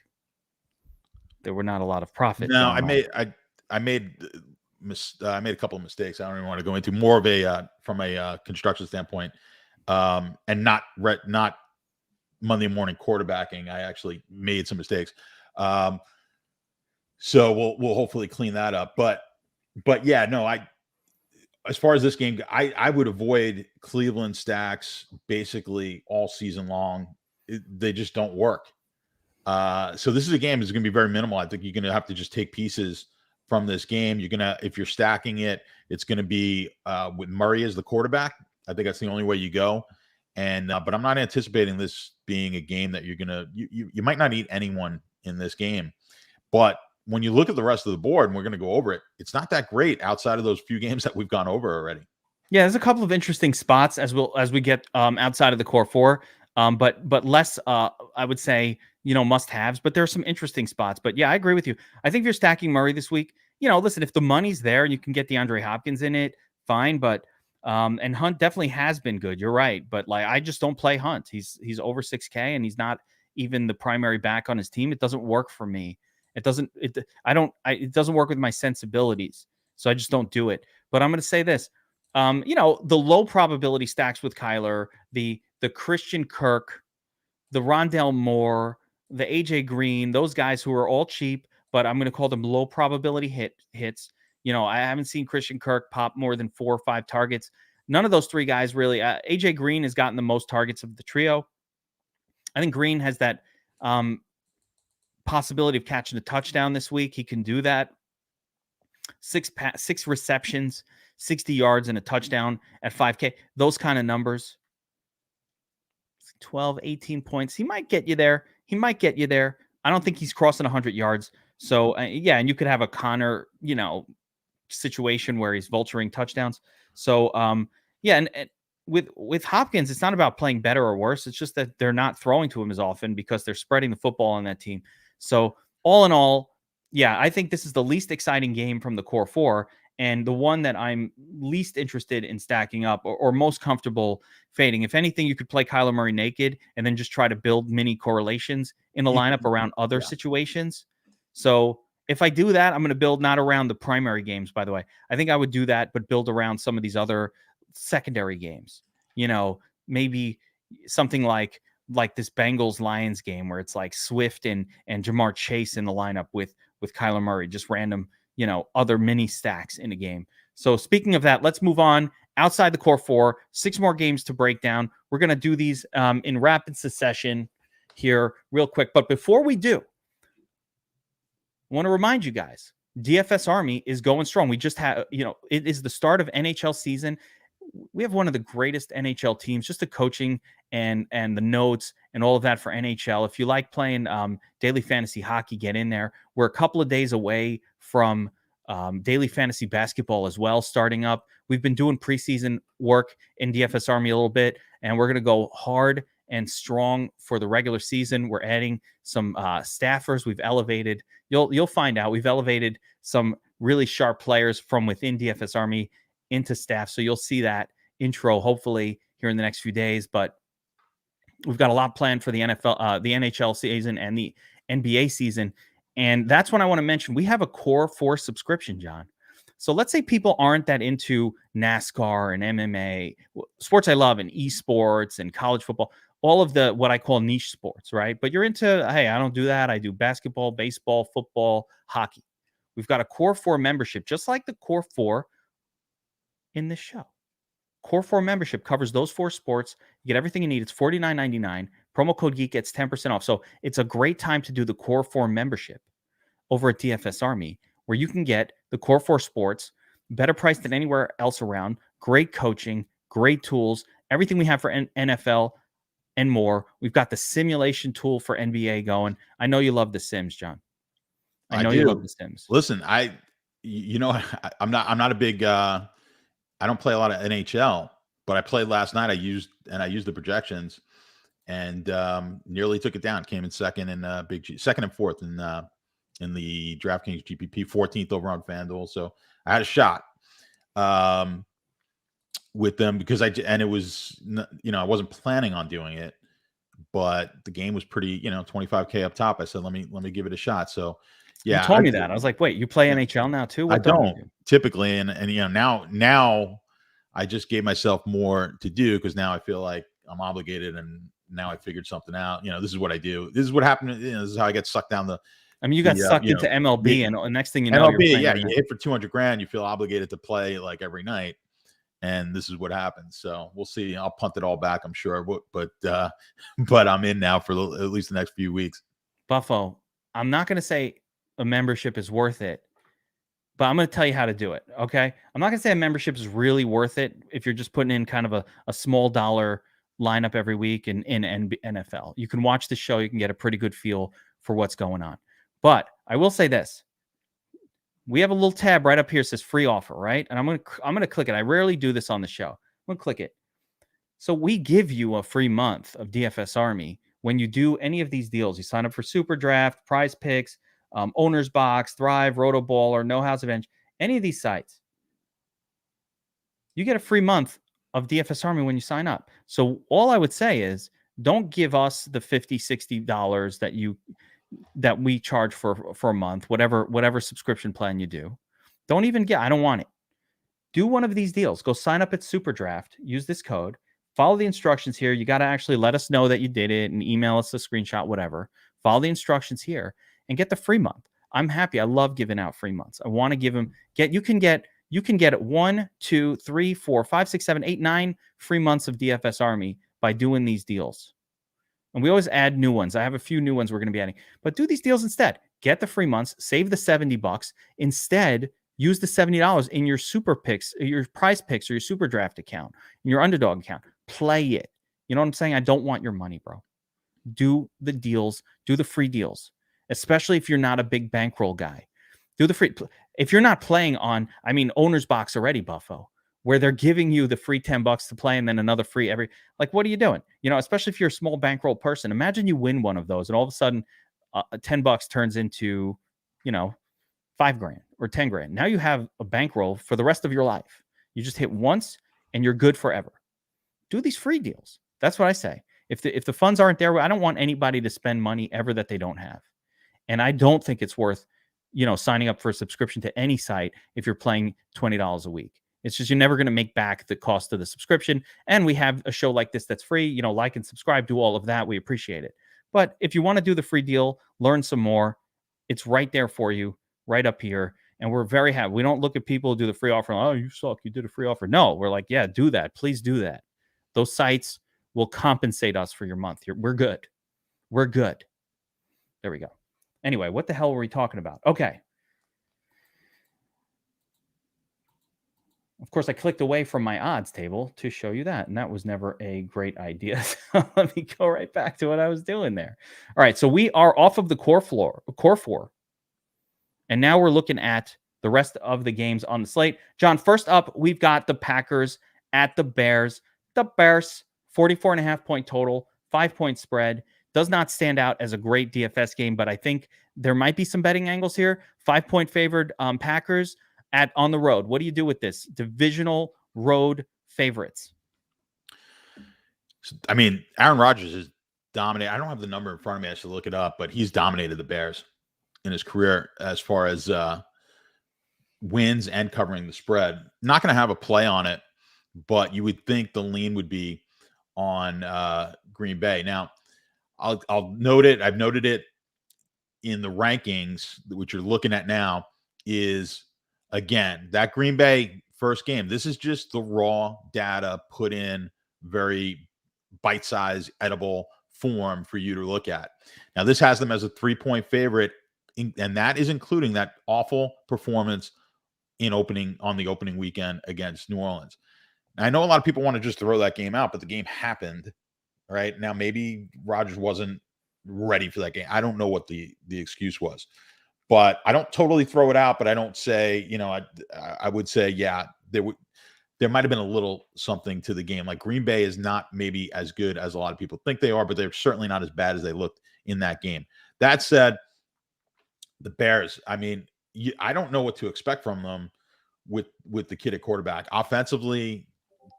There were not a lot of profit. No, I made a couple of mistakes. I don't even want to go into more of a from a construction standpoint, and not Monday morning quarterbacking. I actually made some mistakes. So we'll hopefully clean that up. But yeah, no, as far as this game, I would avoid Cleveland stacks basically all season long. They just don't work. So this is a game that's going to be very minimal. I think you're going to have to just take pieces from this game. If you're stacking it, it's going to be with Murray as the quarterback. I think that's the only way you go. And but I'm not anticipating this being a game that you're gonna you might not eat anyone in this game. But when you look at the rest of the board, and we're going to go over it, it's not that great outside of those few games that we've gone over already. Yeah, there's a couple of interesting spots as we get outside of the core 4, but less I would say must-haves. But there are some interesting spots. But yeah, I agree with you. I think if you're stacking Murray this week, listen, if the money's there and you can get DeAndre Hopkins in it, fine. But and Hunt definitely has been good. You're right, but like I just don't play Hunt. He's over 6K and he's not even the primary back on his team. It doesn't work for me. It doesn't work with my sensibilities. So I just don't do it. But I'm going to say this, the low probability stacks with Kyler, the Christian Kirk, the Rondell Moore, the AJ Green, those guys who are all cheap, but I'm going to call them low probability hits. I haven't seen Christian Kirk pop more than 4 or 5 targets. None of those 3 guys really. AJ Green has gotten the most targets of the trio. I think Green has that possibility of catching a touchdown this week. He can do that. 6 receptions, 60 yards, and a touchdown at 5K. Those kind of numbers. 12, 18 points. He might get you there. I don't think he's crossing 100 yards. So, and you could have a Connor, situation where he's vulturing touchdowns. So, and with Hopkins, it's not about playing better or worse. It's just that they're not throwing to him as often because they're spreading the football on that team. So all in all, yeah, I think this is the least exciting game from the core 4 and the one that I'm least interested in stacking up or most comfortable fading. If anything, you could play Kyler Murray naked and then just try to build mini correlations in the lineup around other situations. So if I do that, I'm going to build not around the primary games, by the way. I think I would do that, but build around some of these other secondary games. Maybe something like this Bengals Lions game where it's like Swift and Jamar Chase in the lineup with Kyler Murray, just random, other mini stacks in a game. So speaking of that, let's move on outside the core 4, 6 more games to break down. We're going to do these in rapid succession here real quick. But before we do, I want to remind you guys, DFS Army is going strong. We just have, it is the start of NHL season. We have one of the greatest NHL teams, just the coaching and the notes and all of that for NHL. If you like playing daily fantasy hockey, get in there. We're a couple of days away from daily fantasy basketball as well, starting up. We've been doing preseason work in DFS Army a little bit, and we're going to go hard and strong for the regular season. We're adding some staffers. We've elevated. You'll find out. We've elevated some really sharp players from within DFS Army into staff. So you'll see that intro hopefully here in the next few days. But we've got a lot planned for the NFL, the NHL season and the NBA season. And that's when I want to mention we have a core 4 subscription, John. So let's say people aren't that into NASCAR and MMA, sports I love, and esports and college football, all of the what I call niche sports, right? But you're into, hey, I don't do that. I do basketball, baseball, football, hockey. We've got a core 4 membership, just like the core 4 in this show. Core 4 membership covers those 4 sports. You get everything you need. It's $49.99. Promo code Geek gets 10% off. So it's a great time to do the core 4 membership over at DFS Army, where you can get the core 4 sports, better price than anywhere else around, great coaching, great tools, everything we have for NFL, and more. We've got the simulation tool for NBA going. I know you love the Sims, John. I know you love the Sims. Listen, I'm not a big, I don't play a lot of NHL, but I played last night. I used the projections and nearly took it down. Came in second in second and fourth in the DraftKings GPP, 14th over on FanDuel. So I had a shot with them because it was, I wasn't planning on doing it, but the game was pretty, 25K up top. I said, let me give it a shot. So yeah, you told me that. I was like, wait, you play NHL now too? I don't typically. And now I just gave myself more to do because now I feel like I'm obligated and now I figured something out. This is what I do. This is what happened. This is how I get sucked down the. I mean, you got sucked into MLB, and next thing you know, MLB, you hit for $200,000. You feel obligated to play like every night, and this is what happens. So we'll see. I'll punt it all back, I'm sure, but I'm in now for at least the next few weeks. Buffo, I'm not going to say a membership is worth it, but I'm going to tell you how to do it. Okay, I'm not going to say a membership is really worth it if you're just putting in kind of a small dollar lineup every week in NFL. You can watch the show. You can get a pretty good feel for what's going on. But I will say this. We have a little tab right up here that says free offer, right? And I'm going to click it. I rarely do this on the show. I'm going to click it. So we give you a free month of DFS Army when you do any of these deals. You sign up for Super Draft, Prize Picks, Owner's Box, Thrive, Rotoballer, No House Advantage, any of these sites. You get a free month of DFS Army when you sign up. So all I would say is don't give us the $50, $60 that we charge for a month, whatever subscription plan you do. Don't even I don't want it. Do one of these deals. Go sign up at Super Draft. Use this code. Follow the instructions here. You got to actually let us know that you did it and email us a screenshot, whatever. Follow the instructions here and get the free month. I'm happy. I love giving out free months. I want to give them. You can get 1, 2, 3, 4, 5, 6, 7, 8, 9 free months of DFS Army by doing these deals. And we always add new ones. I have a few new ones we're going to be adding. But do these deals instead. Get the free months. Save the $70. Instead, use the $70 in your Super Picks, your Prize Picks, or your Super Draft account, in your Underdog account. Play it. You know what I'm saying? I don't want your money, bro. Do the deals. Do the free deals. Especially if you're not a big bankroll guy. Do the free. If you're not playing on, Owner's Box already, Buffo, where they're giving you the free $10 to play and then another free what are you doing? Especially if you're a small bankroll person. Imagine you win one of those and all of a sudden $10 turns into, $5,000 or $10,000. Now you have a bankroll for the rest of your life. You just hit once and you're good forever. Do these free deals. That's what I say. If the funds aren't there, I don't want anybody to spend money ever that they don't have. And I don't think it's worth, signing up for a subscription to any site if you're playing $20 a week. It's just you're never going to make back the cost of the subscription. And we have a show like this that's free. Like and subscribe, do all of that. We appreciate it. But if you want to do the free deal, learn some more, it's right there for you, right up here. And we're very happy. We don't look at people who do the free offer. Oh, you suck. You did a free offer. No, we're like, yeah, do that. Please do that. Those sites will compensate us for your month. We're good. We're good. There we go. Anyway, what the hell were we talking about? Okay. Of course, I clicked away from my odds table to show you that, and that was never a great idea. So let me go right back to what I was doing there. All right, so we are off of the core four, and now we're looking at the rest of the games on the slate. John, first up, we've got the Packers at the Bears. The Bears, 44.5-point total, 5-point spread. Does not stand out as a great DFS game, but I think there might be some betting angles here. 5-point favored Packers on the road. What do you do with this? Divisional road favorites. Aaron Rodgers is dominated. I don't have the number in front of me. I should look it up, but he's dominated the Bears in his career as far as wins and covering the spread. Not going to have a play on it, but you would think the lean would be on Green Bay. Now, I'll note it. I've noted it in the rankings, which you're looking at now, is again, that Green Bay first game. This is just the raw data put in very bite-sized, edible form for you to look at. Now, this has them as a 3-point favorite, and that is including that awful performance on the opening weekend against New Orleans. Now, I know a lot of people want to just throw that game out, but the game happened, right? Now, maybe Rodgers wasn't ready for that game. I don't know what the excuse was, but I don't totally throw it out, but I don't say, I would say, yeah, there might have been a little something to the game. Like Green Bay is not maybe as good as a lot of people think they are, but they're certainly not as bad as they looked in that game. That said, the Bears, I mean, I don't know what to expect from them with the kid at quarterback. Offensively,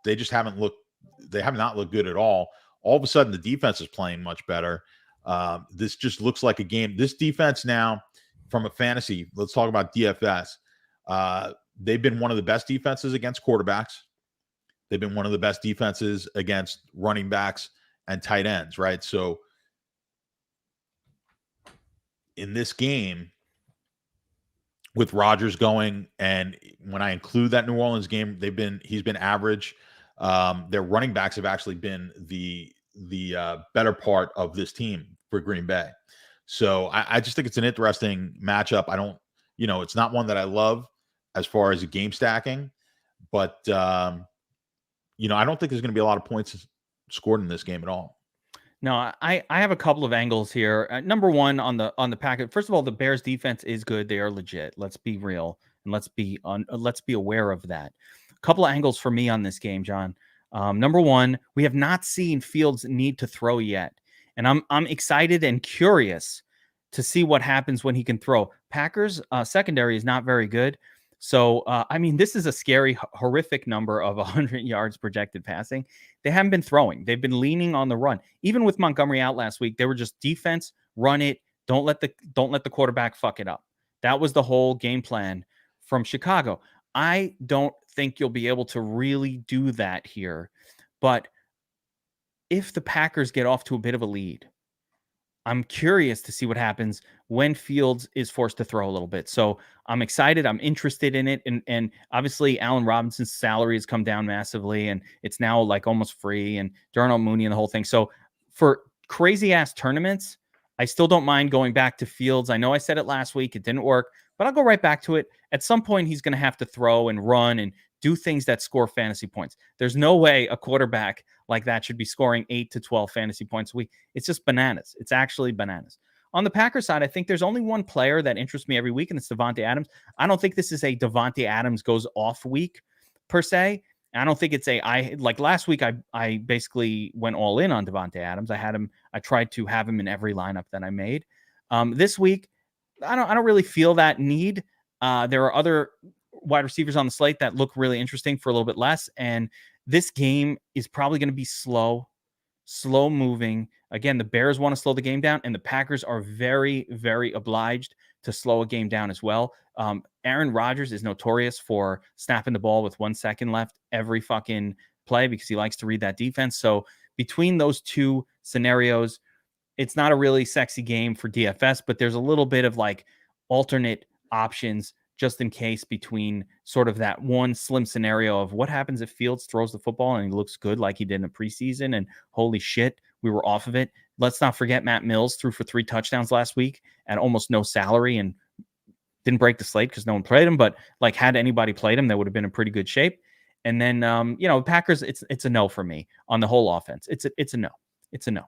they just have not looked good at all. All of a sudden, the defense is playing much better. This just looks like a game. This defense now, from a fantasy, let's talk about DFS. They've been one of the best defenses against quarterbacks. They've been one of the best defenses against running backs and tight ends, right? So in this game, with Rodgers going, and when I include that New Orleans game, he's been average. Their running backs have actually been the better part of this team for Green Bay. So I just think it's an interesting matchup. I don't, it's not one that I love as far as game stacking, but I don't think there's going to be a lot of points scored in this game at all. No, I have a couple of angles here. Number one, on the packet. First of all, the Bears defense is good. They are legit. Let's be real, and let's be aware of that. A couple of angles for me on this game, John. Number one, we have not seen Fields need to throw yet, and I'm excited and curious to see what happens when he can throw. Packers secondary is not very good. So, this is a scary, horrific number of 100 yards projected passing. They haven't been throwing. They've been leaning on the run. Even with Montgomery out last week, they were just defense, run it, don't let the quarterback fuck it up. That was the whole game plan from Chicago. I don't think you'll be able to really do that here. But if the Packers get off to a bit of a lead, I'm curious to see what happens when Fields is forced to throw a little bit. So I'm excited. I'm interested in it. And obviously Allen Robinson's salary has come down massively, and it's now like almost free, and Darnell Mooney and the whole thing. So for crazy ass tournaments, I still don't mind going back to Fields. I know I said it last week. It didn't work, but I'll go right back to it. At some point, he's going to have to throw and run and do things that score fantasy points. There's no way a quarterback like that should be scoring 8 to 12 fantasy points a week. It's just bananas. It's actually bananas. On the Packers side, I think there's only one player that interests me every week, and it's Davante Adams. I don't think this is a Davante Adams goes off week per se. I don't think it's like last week, I basically went all in on Davante Adams. I tried to have him in every lineup that I made. This week, I don't really feel that need. There are other wide receivers on the slate that look really interesting for a little bit less. And this game is probably going to be slow moving. Again, the Bears want to slow the game down, and the Packers are very, very obliged to slow a game down as well. Aaron Rodgers is notorious for snapping the ball with 1 second left every fucking play because he likes to read that defense. So between those two scenarios, it's not a really sexy game for DFS, but there's a little bit of like alternate options just in case between sort of that one slim scenario of what happens if Fields throws the football and he looks good like he did in the preseason, and holy shit, we were off of it. Let's not forget Matt Mills threw for 3 touchdowns last week at almost no salary and didn't break the slate because no one played him, but like had anybody played him, that would have been in pretty good shape. And then, Packers, it's a no for me on the whole offense. It's a no. It's a no.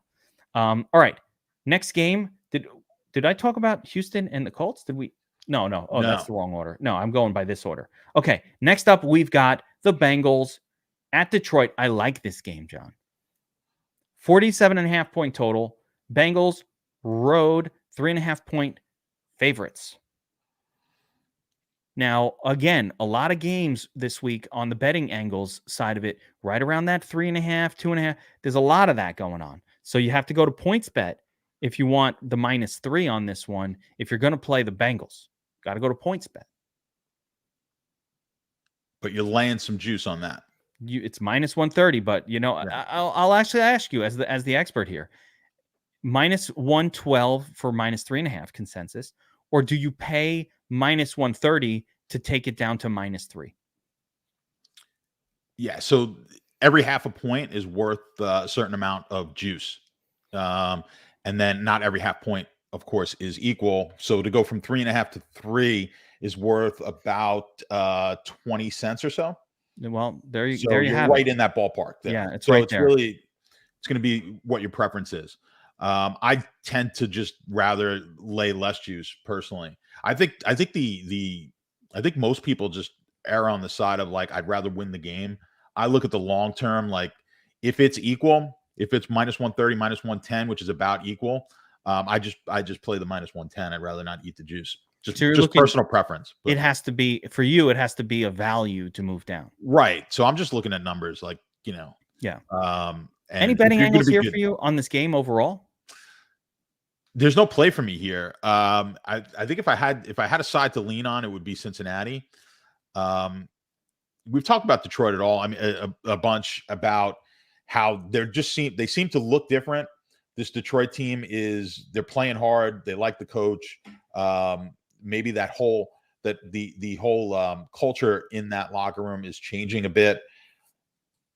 All right. Next game. Did I talk about Houston and the Colts? Did we? No. Oh, no. That's the wrong order. No, I'm going by this order. Okay. Next up, we've got the Bengals at Detroit. I like this game, John. 47.5 point total. Bengals road 3.5 point favorites. Now, again, a lot of games this week on the betting angles side of it, right around that 3.5, 2.5. There's a lot of that going on. So you have to go to PointsBet if you want the -3 on this one. If you're going to play the Bengals, got to go to PointsBet. But you're laying some juice on that. It's -130, but right. I'll actually ask you as the expert here, -112 for -3.5 consensus, or do you pay -130 to take it down to -3? Yeah, so every half a point is worth a certain amount of juice. And then not every half point, of course, is equal. So to go from 3.5 to 3 is worth about 20 cents or so. Well, there you you're have right it. in that ballpark there. Yeah, it's so right it's there. Really, It's going to be what your preference is. I tend to just rather lay less juice personally. I think most people just err on the side of like, I'd rather win the game. I look at the long term, like if it's equal, if it's minus 130, minus 110, which is about equal, I just play the minus 110. I'd rather not eat the juice. Just personal preference. But it has to be for you. It has to be a value to move down. Right. So I'm just looking at numbers, like, Yeah. And any betting angles here for you on this game overall? There's no play for me here. I think if I had a side to lean on, it would be Cincinnati. We've talked about Detroit at all. I mean, a bunch about how they seem to look different. This Detroit team they're playing hard. They like the coach. Maybe the whole culture in that locker room is changing a bit.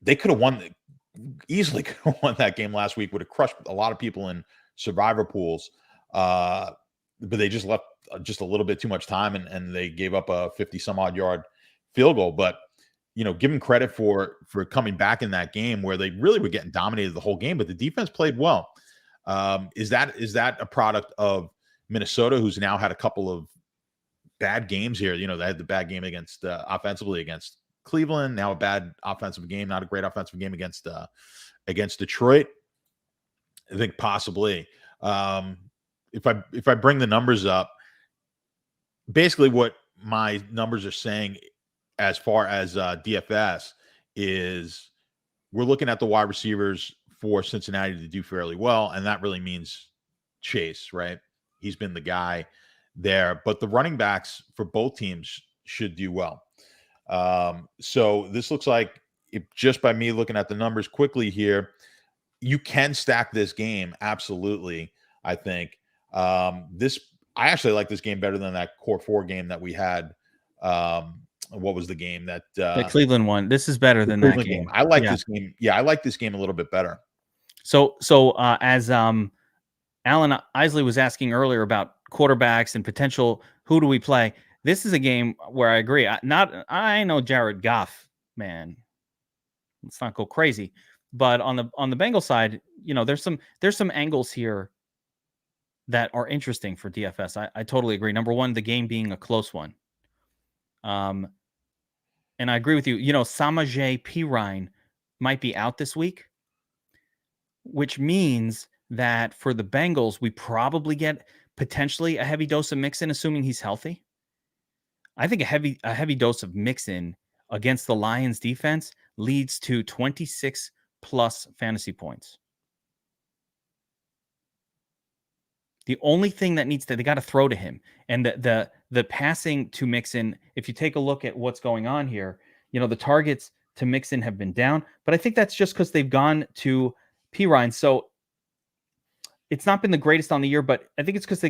They could have easily won that game last week. Would have crushed a lot of people in survivor pools. But they just left just a little bit too much time, and they gave up a 50 some odd yard field goal. But give them credit for coming back in that game where they really were getting dominated the whole game, but the defense played well. Is that a product of Minnesota, who's now had a couple of bad games here? They had the bad game against offensively against Cleveland, now a bad offensive game, not a great offensive game against Detroit. I think possibly. If I bring the numbers up, basically what my numbers are saying as far as DFS is we're looking at the wide receivers for Cincinnati to do fairly well, and that really means Chase, right? He's been the guy there, but the running backs for both teams should do well. So this looks like, just by me looking at the numbers quickly here, you can stack this game. Absolutely. I think I actually like this game better than that core 4 game that we had. What was the game that the Cleveland one? This is better than that game. I like this game. Yeah, I like this game a little bit better. So as Alan Isley was asking earlier about quarterbacks and potential, who do we play? This is a game where I agree. I know Jared Goff, man. Let's not go crazy. But on the Bengals side, there's some angles here that are interesting for DFS. I totally agree. Number one, the game being a close one. And I agree with you. Samaje Perine might be out this week, which means that for the Bengals, we probably get potentially a heavy dose of Mixon, assuming he's healthy. I think a heavy dose of Mixon against the Lions defense leads to 26 plus fantasy points. The only thing that they got to throw to him, and the passing to Mixon. If you take a look at what's going on here, the targets to Mixon have been down, but I think that's just because they've gone to Perine. So it's not been the greatest on the year, but I think it's because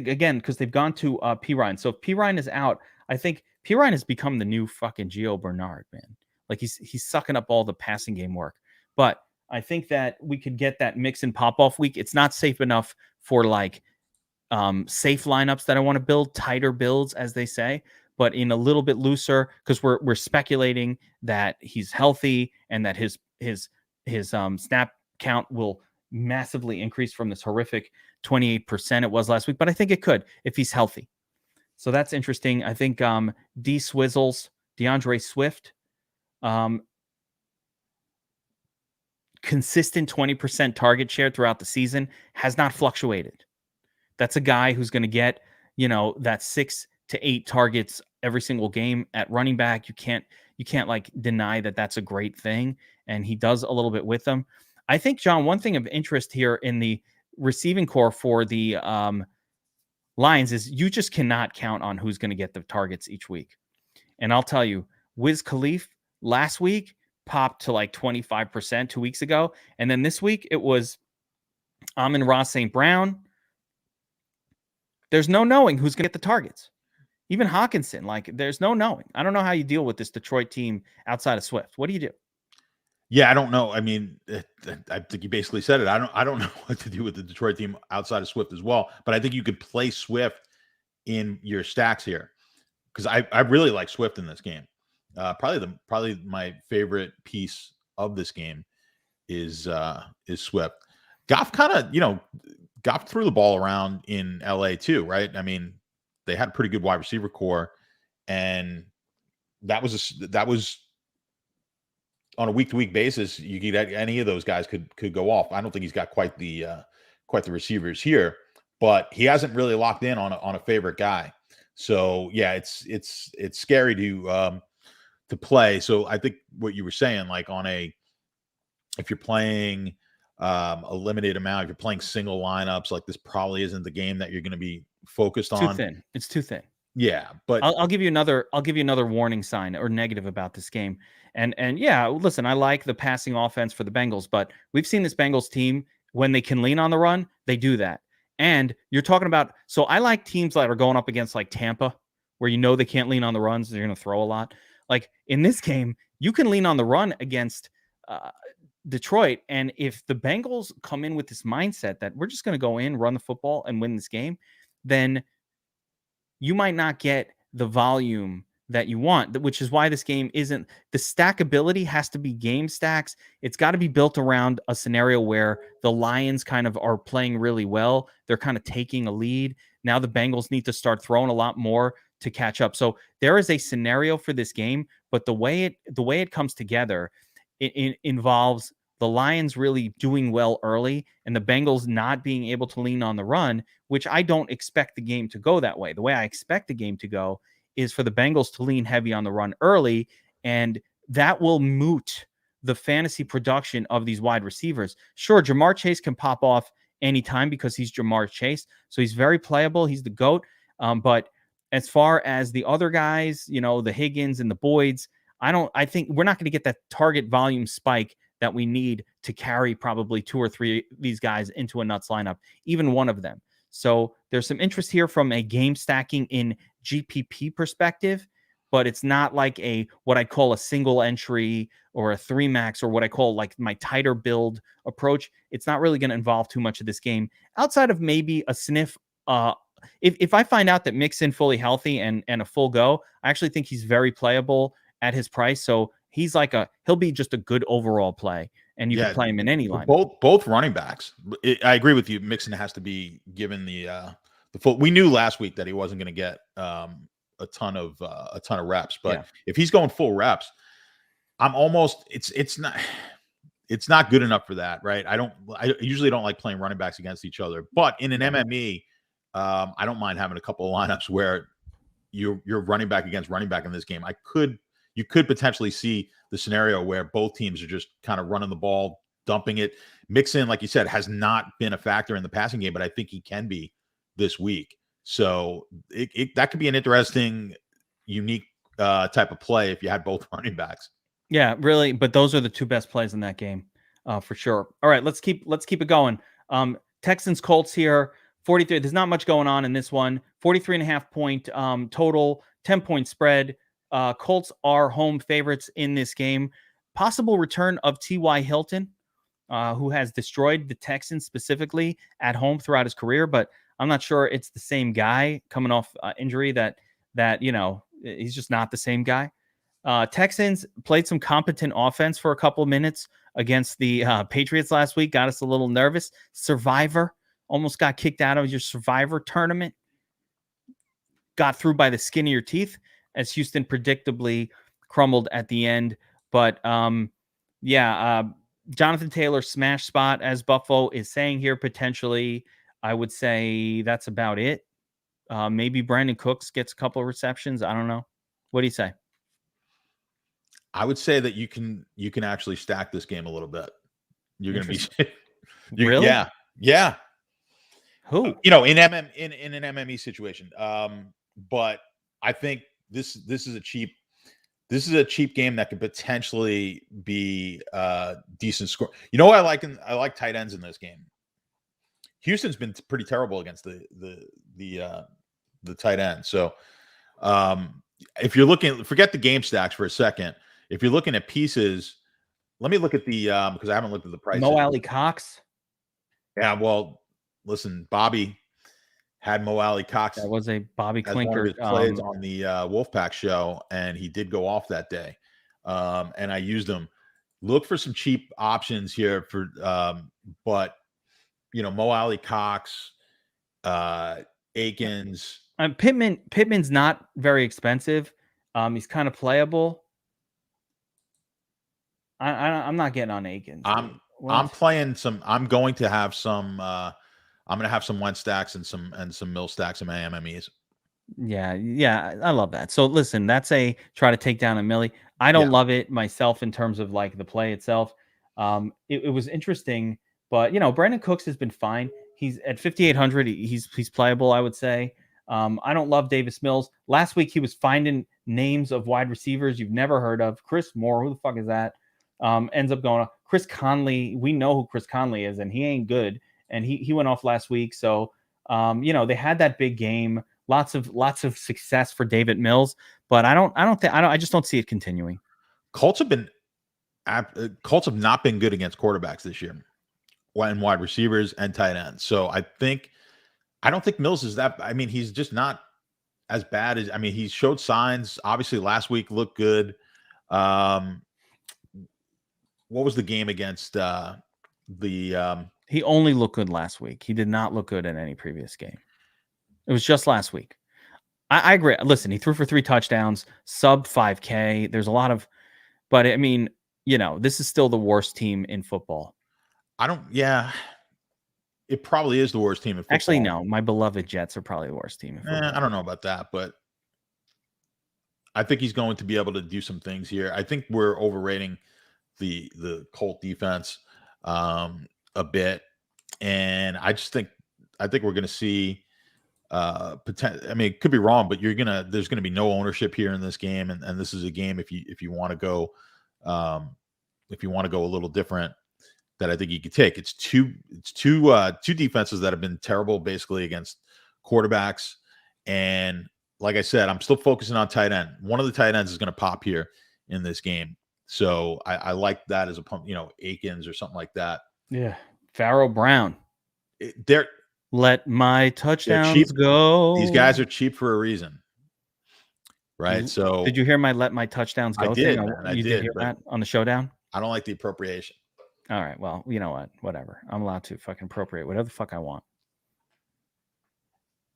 they've gone to Perine. So if Perine is out, I think Perine has become the new fucking Gio Bernard, man. Like he's sucking up all the passing game work. But I think that we could get that Mixon pop-off week. It's not safe enough for safe lineups that I want to build, tighter builds, as they say, but in a little bit looser, because we're speculating that he's healthy and that his snap count will massively increase from this horrific 28% it was last week. But I think it could if he's healthy. So that's interesting. I think D Swizzles, DeAndre Swift, consistent 20% target share throughout the season, has not fluctuated. That's a guy who's going to get, that 6 to 8 targets every single game at running back. You can't deny that that's a great thing. And he does a little bit with them. I think, John, one thing of interest here in the receiving core for the Lions is you just cannot count on who's going to get the targets each week. And I'll tell you, Wiz Khalifa last week popped to 25% 2 weeks ago. And then this week it was Amon-Ra St. Brown. There's no knowing who's going to get the targets. Even Hawkinson, there's no knowing. I don't know how you deal with this Detroit team outside of Swift. What do you do? Yeah, I don't know. I mean, I think you basically said it. I don't know what to do with the Detroit team outside of Swift as well. But I think you could play Swift in your stacks here because I really like Swift in this game. Probably my favorite piece of this game. is Swift. Goff kind of, Goff threw the ball around in LA too, right? I mean, they had a pretty good wide receiver core, and that was on a week-to-week basis. You could any of those guys could go off. I don't think he's got quite the receivers here, but he hasn't really locked in on a favorite guy. So yeah, it's scary to play. So I think what you were saying, like if you're playing a limited amount, if you're playing single lineups, like this probably isn't the game that you're going to be focused on. Too thin. It's too thin. Yeah, but I'll give you another warning sign or negative about this game. And yeah, listen, I like the passing offense for the Bengals, but we've seen this Bengals team, when they can lean on the run, they do that. And you're talking about, so I like teams that are going up against like Tampa, where they can't lean on the runs, they're going to throw a lot. Like in this game, you can lean on the run against Detroit. And if the Bengals come in with this mindset that we're just going to go in, run the football, and win this game, then you might not get the volume that you want, which is why this game isn't, the stackability has to be game stacks. It's got to be built around a scenario where the Lions kind of are playing really well. They're kind of taking a lead. Now the Bengals need to start throwing a lot more to catch up. So there is a scenario for this game, but the way it comes together, it involves the Lions really doing well early and the Bengals not being able to lean on the run, which I don't expect the game to go that way. The way I expect the game to go is for the Bengals to lean heavy on the run early, and that will moot the fantasy production of these wide receivers. Sure, Jamar Chase can pop off anytime because he's Jamar Chase, so he's very playable. He's the GOAT. But as far as the other guys, the Higgins and the Boyds, I think we're not going to get that target volume spike that we need to carry probably 2 or 3 of these guys into a nuts lineup, even one of them. So there's some interest here from a game stacking in GPP perspective, but it's not like what I call a single entry or a 3 max or what I call like my tighter build approach. It's not really going to involve too much of this game outside of maybe a sniff. If I find out that Mixon fully healthy and a full go, I actually think he's very playable at his price. So he'll be just a good overall play, and you can play him in any line. Both running backs. I agree with you. Mixon has to be given the full. We knew last week that he wasn't going to get a ton of reps, but if he's going full reps, it's not good enough for that, right? I usually don't like playing running backs against each other, but in an MME, I don't mind having a couple of lineups where you're running back against running back in this game. You could potentially see the scenario where both teams are just kind of running the ball, dumping it. Mixon, like you said, has not been a factor in the passing game, but I think he can be this week. So that could be an interesting, unique type of play if you had both running backs. Yeah, really. But those are the 2 best plays in that game for sure. All right, let's keep it going. Texans Colts here, 43. There's not much going on in this one. 43.5 point total, 10-point spread. Colts are home favorites in this game. Possible return of T.Y. Hilton, who has destroyed the Texans specifically at home throughout his career, but I'm not sure it's the same guy coming off injury that he's just not the same guy. Texans played some competent offense for a couple of minutes against the Patriots last week. Got us a little nervous. Survivor almost got kicked out of your Survivor tournament. Got through by the skin of your teeth, as Houston predictably crumbled at the end. But Jonathan Taylor smash spot, as Buffo is saying here, potentially. I would say that's about it. Maybe Brandon Cooks gets a couple of receptions. I don't know. What do you say? I would say that you can actually stack this game a little bit. You're going to be really? Yeah. Who? In an MME situation. But I think this is a cheap game that could potentially be decent score. You know what I like tight ends in this game. Houston's been pretty terrible against the tight end. So if you're looking, forget the game stacks for a second. If you're looking at pieces, let me look at the because I haven't looked at the prices. Mo Alley Cox. Yeah, well, listen, Bobby had Mo Alley Cox. That was a Bobby Clinker plays on the Wolfpack show, and he did go off that day. And I used him. look for some cheap options here for, but Mo Alley Cox, Akins. Pittman's not very expensive. He's kind of playable. I'm not getting on Akins. I'm playing some. I'm going to have some. I'm going to have some Wentz stacks and some Mill stacks in my MMEs. Yeah, I love that. So listen, that's a try to take down a Millie. I don't love it myself in terms of like the play itself. It was interesting, but Brandon Cooks has been fine. He's at 5,800. He's playable, I would say. I don't love Davis Mills. Last week he was finding names of wide receivers you've never heard of. Chris Moore, who the fuck is that? Ends up going Chris Conley. We know who Chris Conley is, and he ain't good. And he went off last week. So they had that big game. Lots of success for David Mills, but I just don't see it continuing. Colts have not been good against quarterbacks this year, and wide receivers and tight ends. So I don't think Mills is that. I mean, he's just not as bad as. I mean, he showed signs. Obviously, last week looked good. What was the game against He only looked good last week. He did not look good in any previous game. It was just last week. I agree. Listen, he threw for 3 touchdowns, sub 5K. There's a lot of, but I mean, this is still the worst team in football. It probably is the worst team in football. Actually, no. My beloved Jets are probably the worst team in football. I don't know about that, but I think he's going to be able to do some things here. I think we're overrating the Colt defense a bit, and I think we're going to see potential. I mean, it could be wrong, but there's gonna be no ownership here in this game, and this is a game if you want to go a little different, that I think you could take. It's two defenses that have been terrible basically against quarterbacks, and like I said, I'm still focusing on tight end. One of the tight ends is going to pop here in this game, so I like that as a pump. Akins or something like that. Yeah, Pharaoh Brown. Let my touchdowns go. These guys are cheap for a reason, right? So did you hear my "let my touchdowns go" thing? I did hear that on the showdown. I don't like the appropriation. All right, well, you know what? Whatever. I'm allowed to fucking appropriate whatever the fuck I want.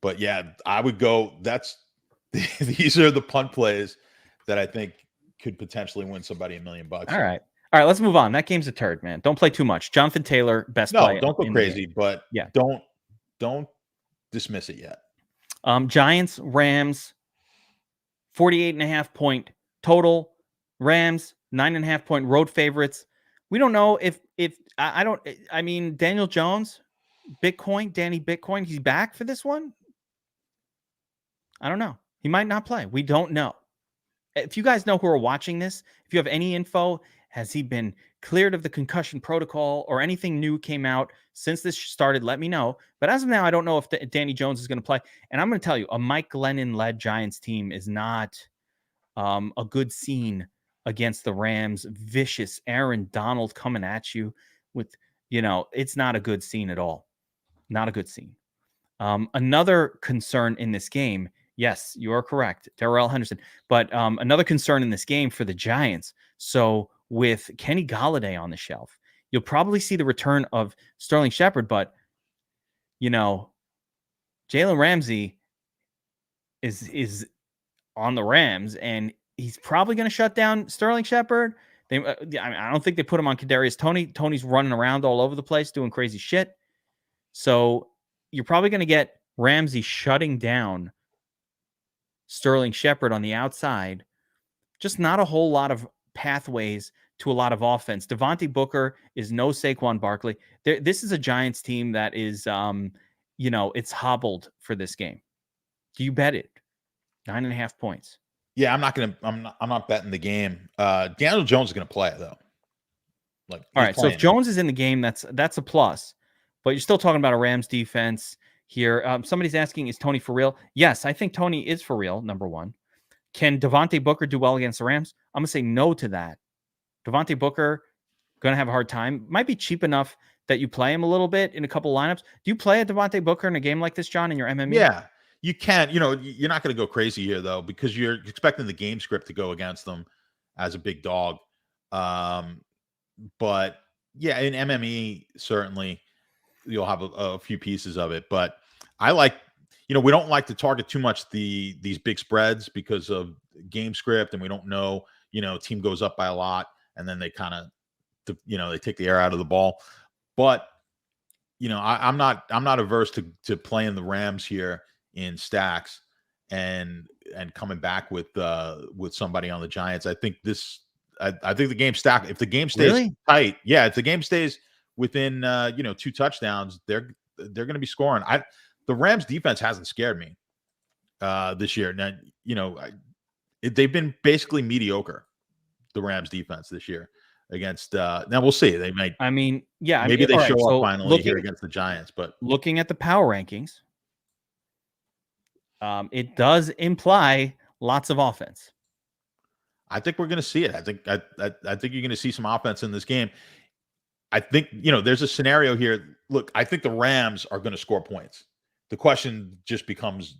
But yeah, I would go. These are the punt plays that I think could potentially win somebody $1 million. All right, let's move on. That game's a turd, man. Don't play too much. Jonathan Taylor, best play. No, don't go crazy, but yeah, don't dismiss it yet. Giants, Rams, 48.5 point total. Rams, 9.5 point road favorites. We don't know if Daniel Jones, Danny Bitcoin, he's back for this one. I don't know. He might not play. We don't know. If you guys know who are watching this, if you have any info, has he been cleared of the concussion protocol or anything new came out since this started, let me know. But as of now, I don't know if Danny Jones is going to play. And I'm going to tell you, a Mike Glennon-led Giants team is not a good scene against the Rams. Vicious Aaron Donald coming at you with, it's not a good scene at all. Not a good scene. Another concern in this game, yes, you are correct, Darrell Henderson. But another concern in this game for the Giants. So with Kenny Golladay on the shelf, you'll probably see the return of Sterling Shepard. But, Jalen Ramsey is on the Rams, and he's probably going to shut down Sterling Shepard. I don't think they put him on Kadarius Toney. Tony's running around all over the place doing crazy shit. So you're probably going to get Ramsey shutting down Sterling Shepard on the outside. Just not a whole lot of pathways to a lot of offense. Devontae Booker is no Saquon Barkley. This is a Giants team that is, it's hobbled for this game. Do you bet it? 9.5 points. Yeah, I'm not betting the game. Daniel Jones is going to play though. All right. So if Jones is in the game, that's a plus, but you're still talking about a Rams defense here. Somebody's asking, is Tony for real? Yes, I think Tony is for real. Number one. Can Devontae Booker do well against the Rams? I'm going to say no to that. Devontae Booker going to have a hard time. Might be cheap enough that you play him a little bit in a couple lineups. Do you play a Devontae Booker in a game like this, John, in your MME? Yeah, you can. You're not going to go crazy here, though, because you're expecting the game script to go against them as a big dog. But yeah, in MME, certainly you'll have a few pieces of it. But I like, we don't like to target too much these big spreads because of game script, and we don't know, team goes up by a lot, and then they kind of, they take the air out of the ball. But I'm not averse to playing the Rams here in stacks and coming back with somebody on the Giants. I think I think the game stack. If the game stays tight, if the game stays within 2 touchdowns, they're going to be scoring. The Rams defense hasn't scared me this year. Now, they've been basically mediocre. The Rams defense this year against now we'll see. They might. I mean, yeah, maybe they show up finally here against the Giants. But looking at the power rankings, it does imply lots of offense. I think we're going to see it. I think you're going to see some offense in this game. I think there's a scenario here. Look, I think the Rams are going to score points. The question just becomes,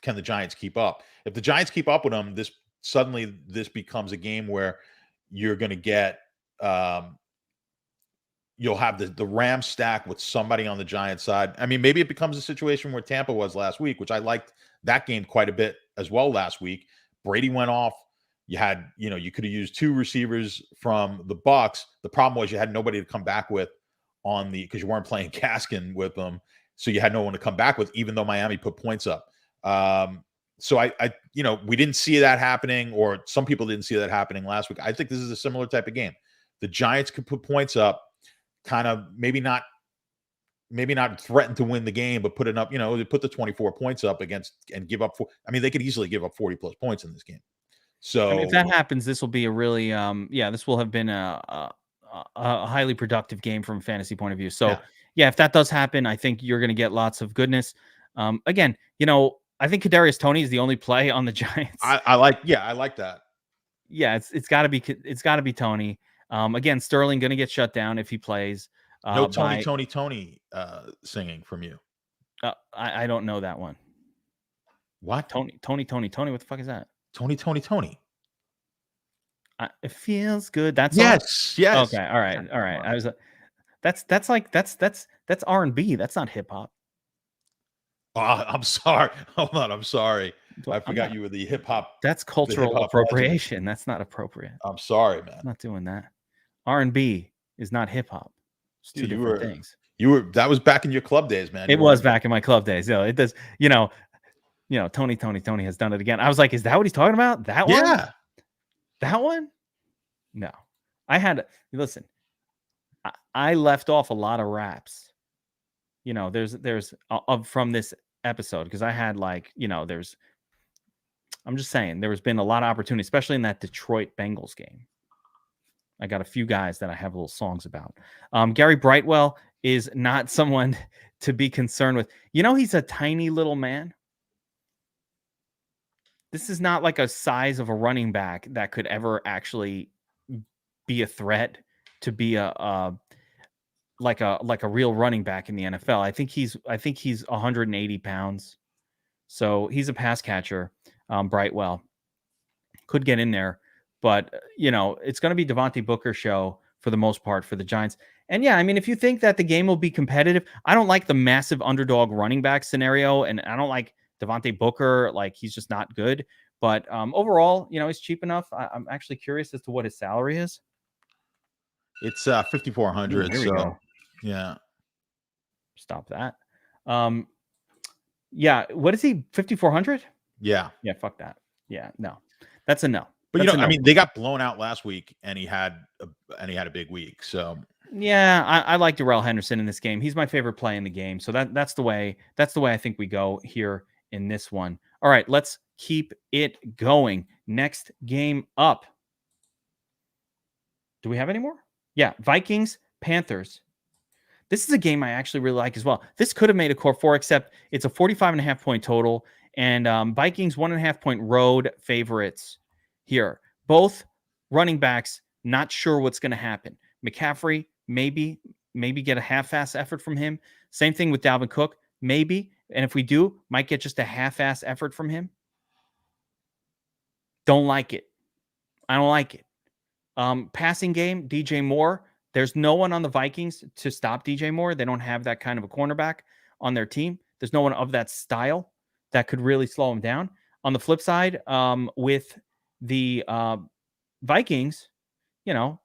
can the Giants keep up? If the Giants keep up with them, this becomes a game where you're going to get you'll have the Rams stack with somebody on the Giants side. I mean, maybe it becomes a situation where Tampa was last week, which I liked that game quite a bit as well last week. Brady went off. You had, you could have used 2 receivers from the Bucs. The problem was you had nobody to come back with because you weren't playing Gaskin with them. So you had no one to come back with, even though Miami put points up. So I we didn't see that happening, or some people didn't see that happening last week. I think this is a similar type of game. The Giants could put points up, kind of maybe not threaten to win the game, but put it up, they put the 24 points up against and give up. They could easily give up 40 plus points in this game. So if that happens, this will be a really, this will have been a highly productive game from a fantasy point of view. So if that does happen, I think you're going to get lots of goodness. Again, I think Kadarius Toney is the only play on the Giants. I like that. Yeah, it's got to be Toney. Again, Sterling going to get shut down if he plays. No Tony singing from you. I don't know that one. What? Tony. What the fuck is that? Tony. It feels good. That's yes. Okay. All right. I was. That's R&B. That's not hip hop. Oh, I'm sorry. Hold on. I'm sorry. I forgot you were the hip hop. That's cultural appropriation. Legend. That's not appropriate. I'm sorry, man. I'm not doing that. R&B is not hip hop. It's two different things. That was back in your club days, man. It was back in my club days. It does. Tony has done it again. I was like, is that what he's talking about? That one? Yeah. That one? No. Listen, I left off a lot of raps. There's from this episode, because I had I'm just saying there has been a lot of opportunity, especially in that Detroit Bengals game. I got a few guys that I have little songs about. Gary Brightwell is not someone to be concerned with. He's a tiny little man. This is not like a size of a running back that could ever actually be a threat to be a real running back in the NFL. I think he's 180 pounds. So he's a pass catcher. Brightwell could get in there, but it's going to be Devontae Booker show for the most part for the Giants. And if you think that the game will be competitive, I don't like the massive underdog running back scenario, and I don't like Devontae Booker. He's just not good. But overall, he's cheap enough. I'm actually curious as to what his salary is. It's 5,400. Here we go. Yeah. Stop that. What is he? 5,400? Yeah. Yeah. Fuck that. Yeah. No, that's a no. But they got blown out last week, and he had a big week. So yeah, I like Darrell Henderson in this game. He's my favorite play in the game. So that's the way I think we go here in this one. All right, let's keep it going. Next game up. Do we have any more? Yeah, Vikings, Panthers. This is a game I actually really like as well. This could have made a core 4, except it's a 45.5 point total, and Vikings 1.5 point road favorites here. Both running backs, not sure what's going to happen. McCaffrey, maybe get a half-ass effort from him. Same thing with Dalvin Cook, maybe. And if we do, might get just a half-ass effort from him. Don't like it. I don't like it. Passing game, DJ Moore, There's no one on the Vikings to stop DJ Moore. They don't have that kind of a cornerback on their team. There's no one of that style that could really slow him down. On the flip side, with the Vikings,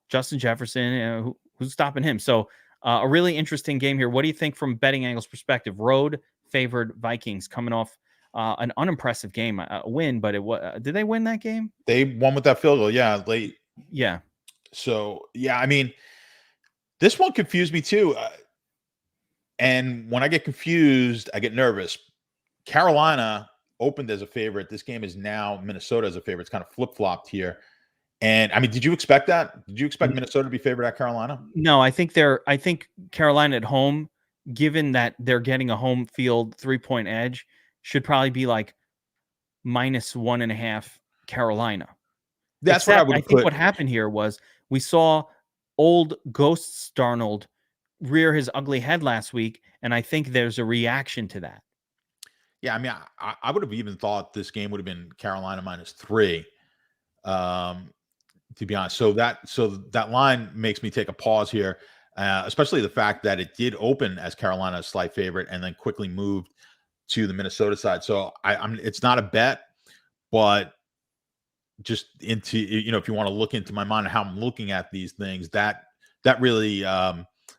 Justin Jefferson, who's stopping him? So a really interesting game here. What do you think from betting angles perspective? Road favored Vikings coming off an unimpressive game, a win, but did they win that game? They won with that field goal, yeah, late. Yeah. So, yeah, I mean, this one confused me too. And when I get confused, I get nervous. Carolina opened as a favorite. This game is now Minnesota as a favorite. It's kind of flip-flopped here. And I mean, did you expect that? Did you expect Minnesota to be favored at Carolina? No, I think Carolina at home, given that they're getting a home field 3-point edge, should probably be like -1.5 Carolina. That's what I would. I think what happened here was we saw old Ghost Darnold rear his ugly head last week, and I think there's a reaction to that. Yeah, I mean, I would have even thought this game would have been Carolina -3, to be honest. So that line makes me take a pause here, especially the fact that it did open as Carolina's slight favorite and then quickly moved to the Minnesota side. So it's not a bet, but just into, if you want to look into my mind and how I'm looking at these things, that really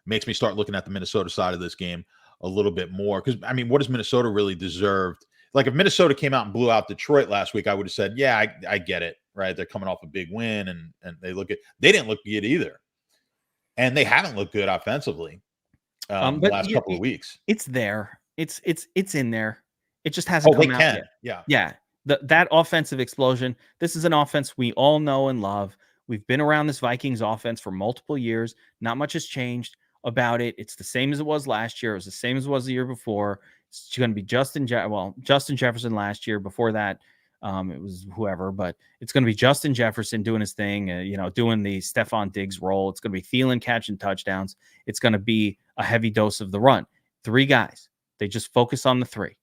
makes me start looking at the Minnesota side of this game a little bit more. Because, I mean, what does Minnesota really deserve? Like, if Minnesota came out and blew out Detroit last week, I would have said, yeah, I get it, right? They're coming off a big win, and they didn't look good either. And they haven't looked good offensively the last couple of weeks. It's there. It's in there. It just hasn't come out yet. Yeah. That offensive explosion. This is an offense we all know and love. We've been around this Vikings offense for multiple years. Not much has changed about it. It's the same as it was last year. It was the same as it was the year before. It's going to be Justin Jefferson last year. Before that, it was whoever, but it's going to be Justin Jefferson doing his thing, doing the Stephon Diggs role. It's going to be Thielen catching touchdowns. It's going to be a heavy dose of the run. 3 guys. They just focus on the 3.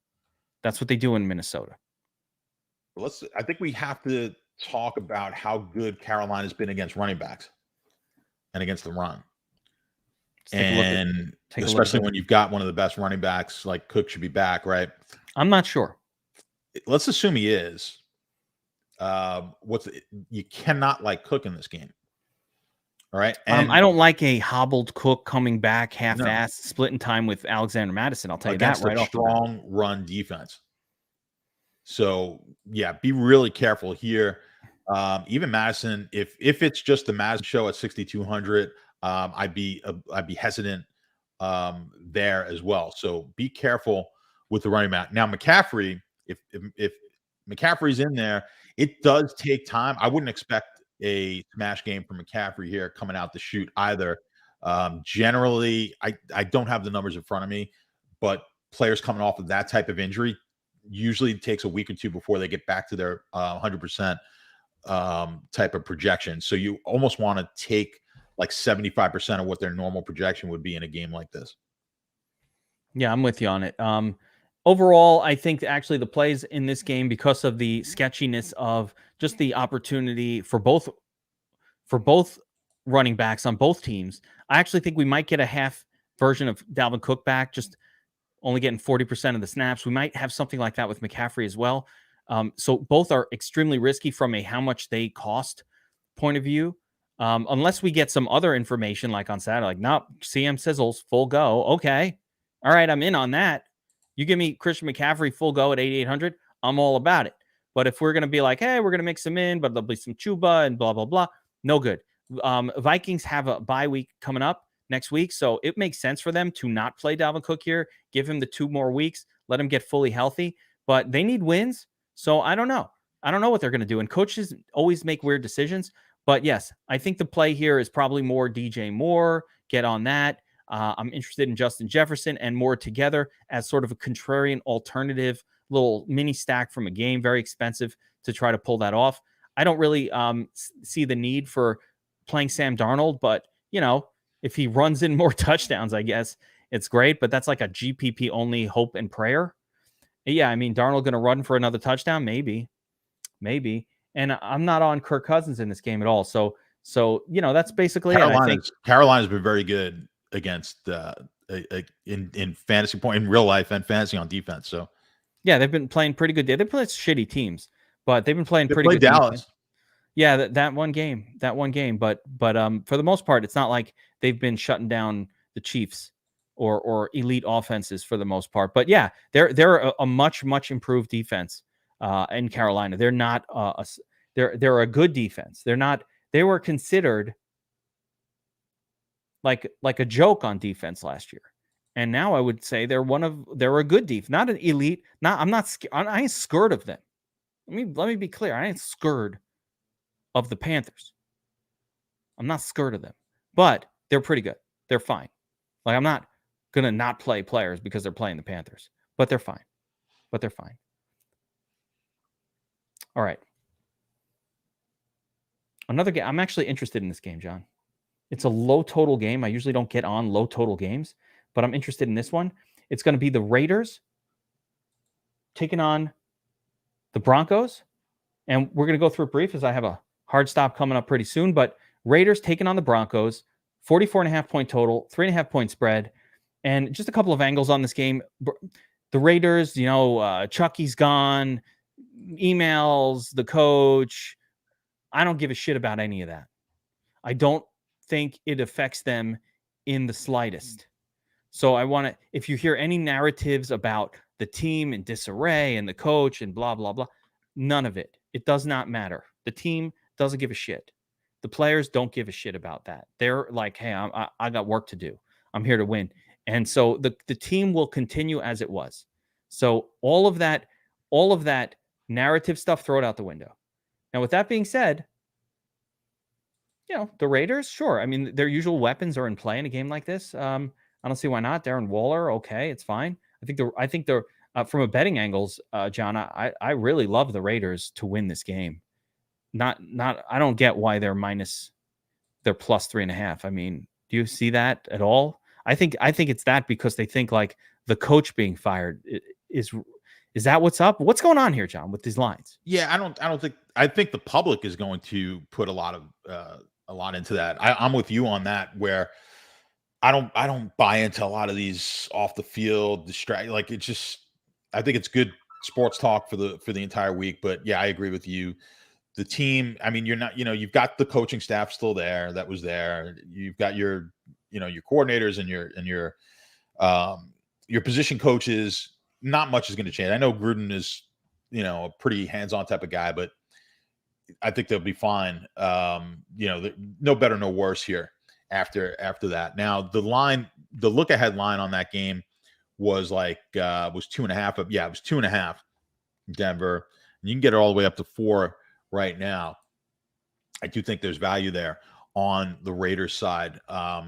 That's what they do in Minnesota. I think we have to talk about how good Carolina's been against running backs and against the run. And especially when you've got one of the best running backs, like Cook should be back, right? I'm not sure. Let's assume he is. You cannot like Cook in this game. All right. And I don't like a hobbled Cook coming back half-assed, splitting time with Alexander Madison. I'll tell you that right off. Strong run defense. So yeah, be really careful here. Even Madison, if it's just the Madison show at 6,200, I'd be hesitant there as well. So be careful with the running back. Now McCaffrey, if McCaffrey's in there, it does take time. I wouldn't expect a smash game from McCaffrey here coming out the chute either. Generally, I don't have the numbers in front of me, but players coming off of that type of injury usually takes a week or two before they get back to their 100% type of projection. So you almost want to take like 75% of what their normal projection would be in a game like this. Yeah, I'm with you on it. Overall, I think actually the plays in this game, because of the sketchiness of just the opportunity for both running backs on both teams, I actually think we might get a half version of Dalvin Cook back, just only getting 40% of the snaps. We might have something like that with McCaffrey as well. So both are extremely risky from a how much they cost point of view. Unless we get some other information like on Saturday, like, nope, CM sizzles, full go. Okay. All right, I'm in on that. You give me Christian McCaffrey full go at 8,800, I'm all about it. But if we're going to be like, hey, we're going to mix him in, but there'll be some Chuba and blah, blah, blah, no good. Vikings have a bye week coming up next week, so it makes sense for them to not play Dalvin Cook here, give him the 2 more weeks, let him get fully healthy. But they need wins, so I don't know. I don't know what they're going to do. And coaches always make weird decisions. But yes, I think the play here is probably more DJ Moore. Get on that. I'm interested in Justin Jefferson and Moore together as sort of a contrarian alternative, little mini stack from a game. Very expensive to try to pull that off. I don't really see the need for playing Sam Darnold, but, if he runs in more touchdowns, I guess it's great. But that's like a GPP only hope and prayer. Yeah, I mean, Darnold going to run for another touchdown? Maybe. And I'm not on Kirk Cousins in this game at all. So So, that's basically it. I think Carolina's been very good against in fantasy point in real life and fantasy on defense. So yeah, they've been playing pretty good. They played shitty teams, but they've been playing they pretty played good Dallas. defense. Yeah, that one game, but for the most part, it's not like they've been shutting down the Chiefs or elite offenses for the most part. But yeah, they're a much improved defense in Carolina. They're not they're a good defense. They were considered like a joke on defense last year. And now I would say they're a good defense, not an elite. I ain't scared of them. Let me be clear. I ain't scared of the Panthers. I'm not scared of them, but they're pretty good. They're fine. Like, I'm not going to not play players because they're playing the Panthers, but they're fine. All right. Another game. I'm actually interested in this game, John. It's a low total game. I usually don't get on low total games, but I'm interested in this one. It's going to be the Raiders taking on the Broncos. And we're going to go through it brief as I have a hard stop coming up pretty soon. But Raiders taking on the Broncos, 44.5 point total, 3.5 point spread. And just a couple of angles on this game. The Raiders, Chucky's gone, emails, the coach. I don't give a shit about any of that. I don't think it affects them in the slightest. So if you hear any narratives about the team in disarray and the coach and blah, blah, blah, none of it. It does not matter. The team doesn't give a shit. The players don't give a shit about that. They're like, hey, I got work to do. I'm here to win. And so the team will continue as it was. So all of that narrative stuff, throw it out the window. Now, with that being said, the Raiders, sure. I mean, their usual weapons are in play in a game like this. I don't see why not. Darren Waller, okay, it's fine. I think they're from a betting angles, John. I really love the Raiders to win this game. I don't get why they're plus 3.5. I mean, do you see that at all? I think it's that because they think like the coach being fired is that what's up? What's going on here, John, with these lines? Yeah, I think the public is going to put a lot into that. I'm with you on that, where I don't buy into a lot of these off the field distract. Like, it's just, I think it's good sports talk for the entire week. But yeah, I agree with you. The team, I mean, you're not, you've got the coaching staff still there. That was there. You've got your coordinators and your position coaches. Not much is going to change. I know Gruden is, a pretty hands-on type of guy, but I think they'll be fine. No better, no worse here after that. Now, the look ahead line on that game was like, was 2.5. Yeah, it was 2.5 Denver. And you can get it all the way up to 4 right now. I do think there's value there on the Raiders side. I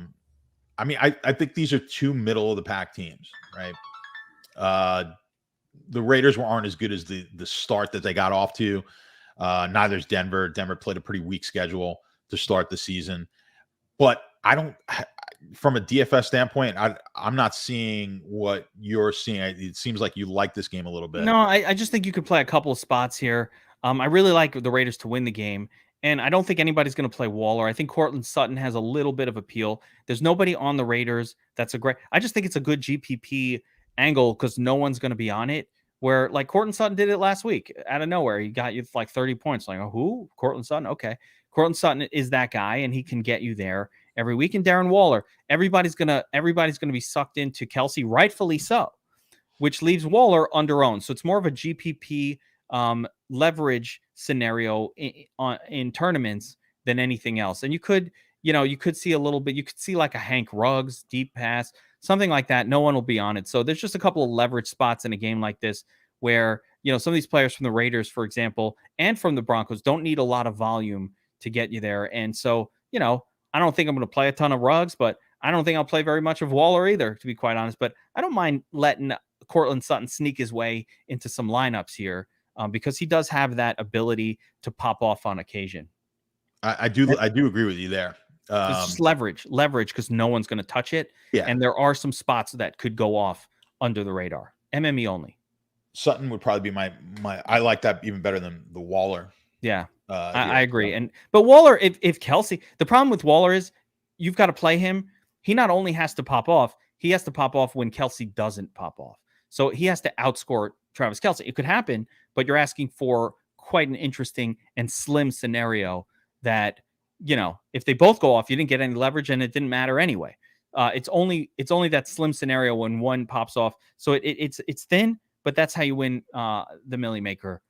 mean, I think these are two middle of the pack teams, right? The Raiders aren't as good as the start that they got off to. Neither's Denver. Denver played a pretty weak schedule to start the season. But from a DFS standpoint, I'm not seeing what you're seeing. It seems like you like this game a little bit. No, I just think you could play a couple of spots here. I really like the Raiders to win the game. And I don't think anybody's going to play Waller. I think Courtland Sutton has a little bit of appeal. There's nobody on the Raiders I just think it's a good GPP angle because no one's going to be on it. Where, like, Courtland Sutton did it last week out of nowhere. He got you like 30 points. Like, oh, who? Courtland Sutton? Okay. Courtland Sutton is that guy, and he can get you there every week. And Darren Waller, everybody's gonna be sucked into Kelsey, rightfully so, which leaves Waller under owned. So it's more of a GPP leverage scenario in tournaments than anything else. And you could see a little bit. You could see like a Hank Ruggs deep pass, something like that. No one will be on it. So there's just a couple of leverage spots in a game like this where, some of these players from the Raiders, for example, and from the Broncos don't need a lot of volume to get you there. And so, I don't think I'm going to play a ton of Ruggs, but I don't think I'll play very much of Waller either, to be quite honest. But I don't mind letting Courtland Sutton sneak his way into some lineups here because he does have that ability to pop off on occasion. I do agree with you there. It's just leverage because no one's going to touch it. Yeah. And there are some spots that could go off under the radar. MME only. Sutton would probably be my I like that even better than the Waller. Yeah. I agree. But Waller, if Kelsey, the problem with Waller is you've got to play him. He not only has to pop off, he has to pop off when Kelsey doesn't pop off. So he has to outscore Travis Kelsey. It could happen, but you're asking for quite an interesting and slim scenario that, if they both go off, you didn't get any leverage and it didn't matter anyway. It's only that slim scenario when one pops off. So it's thin, but that's how you win the Millie Maker,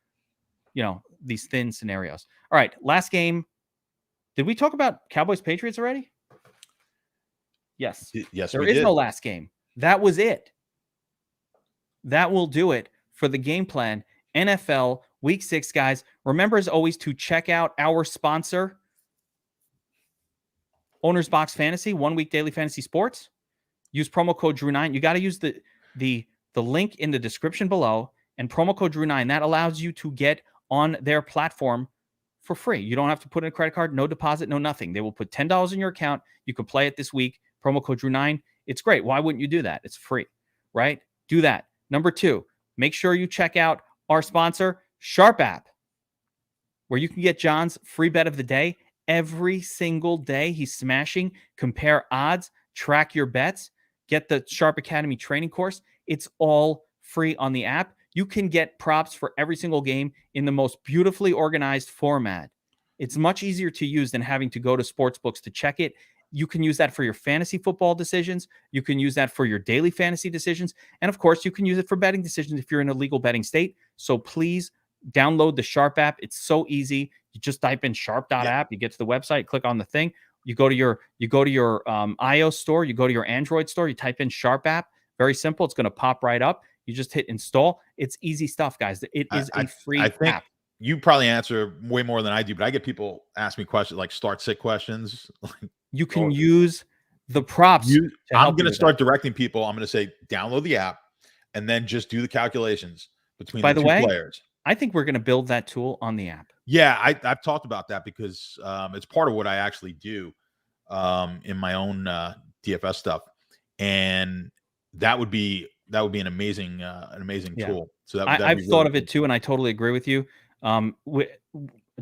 these thin scenarios. All right, last game. Did we talk about Cowboys Patriots already? Yes. Yes, there is no last game. That was it. That will do it for the game plan. NFL Week 6, guys. Remember, as always, to check out our sponsor, Owner's Box Fantasy, 1 week daily fantasy sports. Use promo code Drew9. You got to use the link in the description below and promo code Drew9. That allows you to get on their platform for free. You don't have to put in a credit card, no deposit, no nothing. They will put $10 in your account. You can play it this week. Promo code Drew9. It's great. Why wouldn't you do that? It's free, right? Do that. Number 2, make sure you check out our sponsor, Sharp App, where you can get John's free bet of the day every single day. He's smashing. Compare odds, track your bets, get the Sharp Academy training course. It's all free on the app. You can get props for every single game in the most beautifully organized format. It's much easier to use than having to go to sportsbooks to check it. You can use that for your fantasy football decisions. You can use that for your daily fantasy decisions. And of course, you can use it for betting decisions if you're in a legal betting state. So please download the Sharp app. It's so easy. You just type in sharp.app. You get to the website, click on the thing. You go to your iOS store. You go to your Android store. You type in Sharp app. Very simple. It's going to pop right up. You just hit install. It's easy stuff, guys. It is a free app. You probably answer way more than I do, but I get people ask me questions like start-sit questions. You can use the props. I'm going to start directing people. I'm going to say, download the app and then just do the calculations between the two players. I think we're going to build that tool on the app. Yeah, I've talked about that because it's part of what I actually do in my own DFS stuff. And that would be an amazing tool. So I've thought of it too, and I totally agree with you.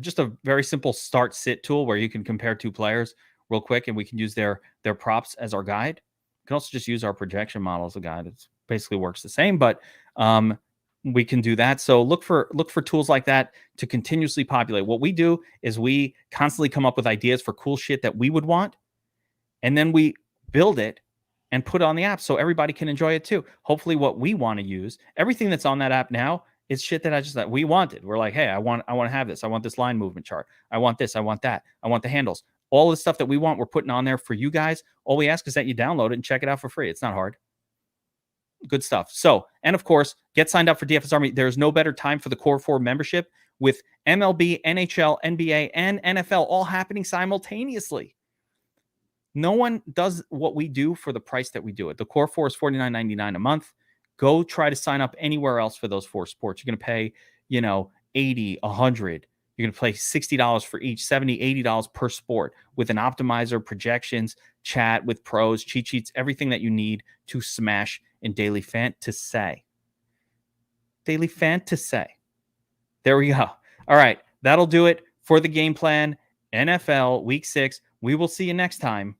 Just a very simple start-sit tool where you can compare two players real quick, and we can use their props as our guide. We can also just use our projection model as a guide. It basically works the same, but we can do that. So look for tools like that to continuously populate. What we do is we constantly come up with ideas for cool shit that we would want, and then we build it and put it on the app so everybody can enjoy it too. Hopefully what we want to use, everything that's on that app now, it's shit that we wanted. We're like, hey, I want to have this. I want this line movement chart. I want this. I want that. I want the handles. All the stuff that we want, we're putting on there for you guys. All we ask is that you download it and check it out for free. It's not hard. Good stuff. So, and of course, get signed up for DFS Army. There's no better time for the Core 4 membership with MLB, NHL, NBA, and NFL all happening simultaneously. No one does what we do for the price that we do it. The Core 4 is $49.99 a month. Go try to sign up anywhere else for those 4 sports. You're going to pay, $80, $100. You're going to pay $60 for each, $70, $80 per sport with an optimizer, projections, chat with pros, cheat sheets, everything that you need to smash in daily fantasy. Daily fantasy. There we go. All right. That'll do it for the game plan. NFL Week 6. We will see you next time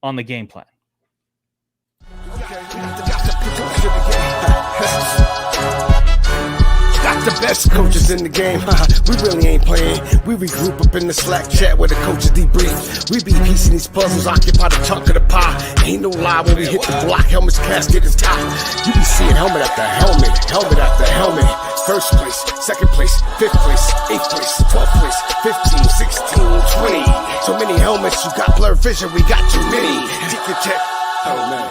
on the game plan. Got the best coaches in the game, we really ain't playing. We regroup up in the Slack chat where the coaches debrief. We be piecing these puzzles, occupy the chunk of the pie. Ain't no lie when we hit the block, helmet's casket is top. You be seeing helmet after helmet, helmet after helmet. First place, second place, fifth place, eighth place, 12th place, 15, 16, 20. So many helmets, you got blurred vision, we got too many. Tick the check. Oh man,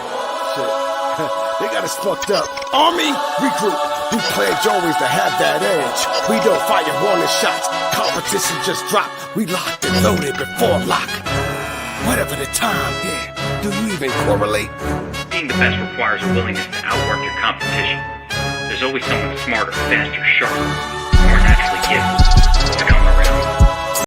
shit. They got us fucked up. Army, regroup. We pledge always to have that edge. We don't fire warning shots. Competition just dropped. We locked and loaded before lock. Whatever the time, yeah. Do you even correlate? Being the best requires a willingness to outwork your competition. There's always someone smarter, faster, sharper, more naturally gifted.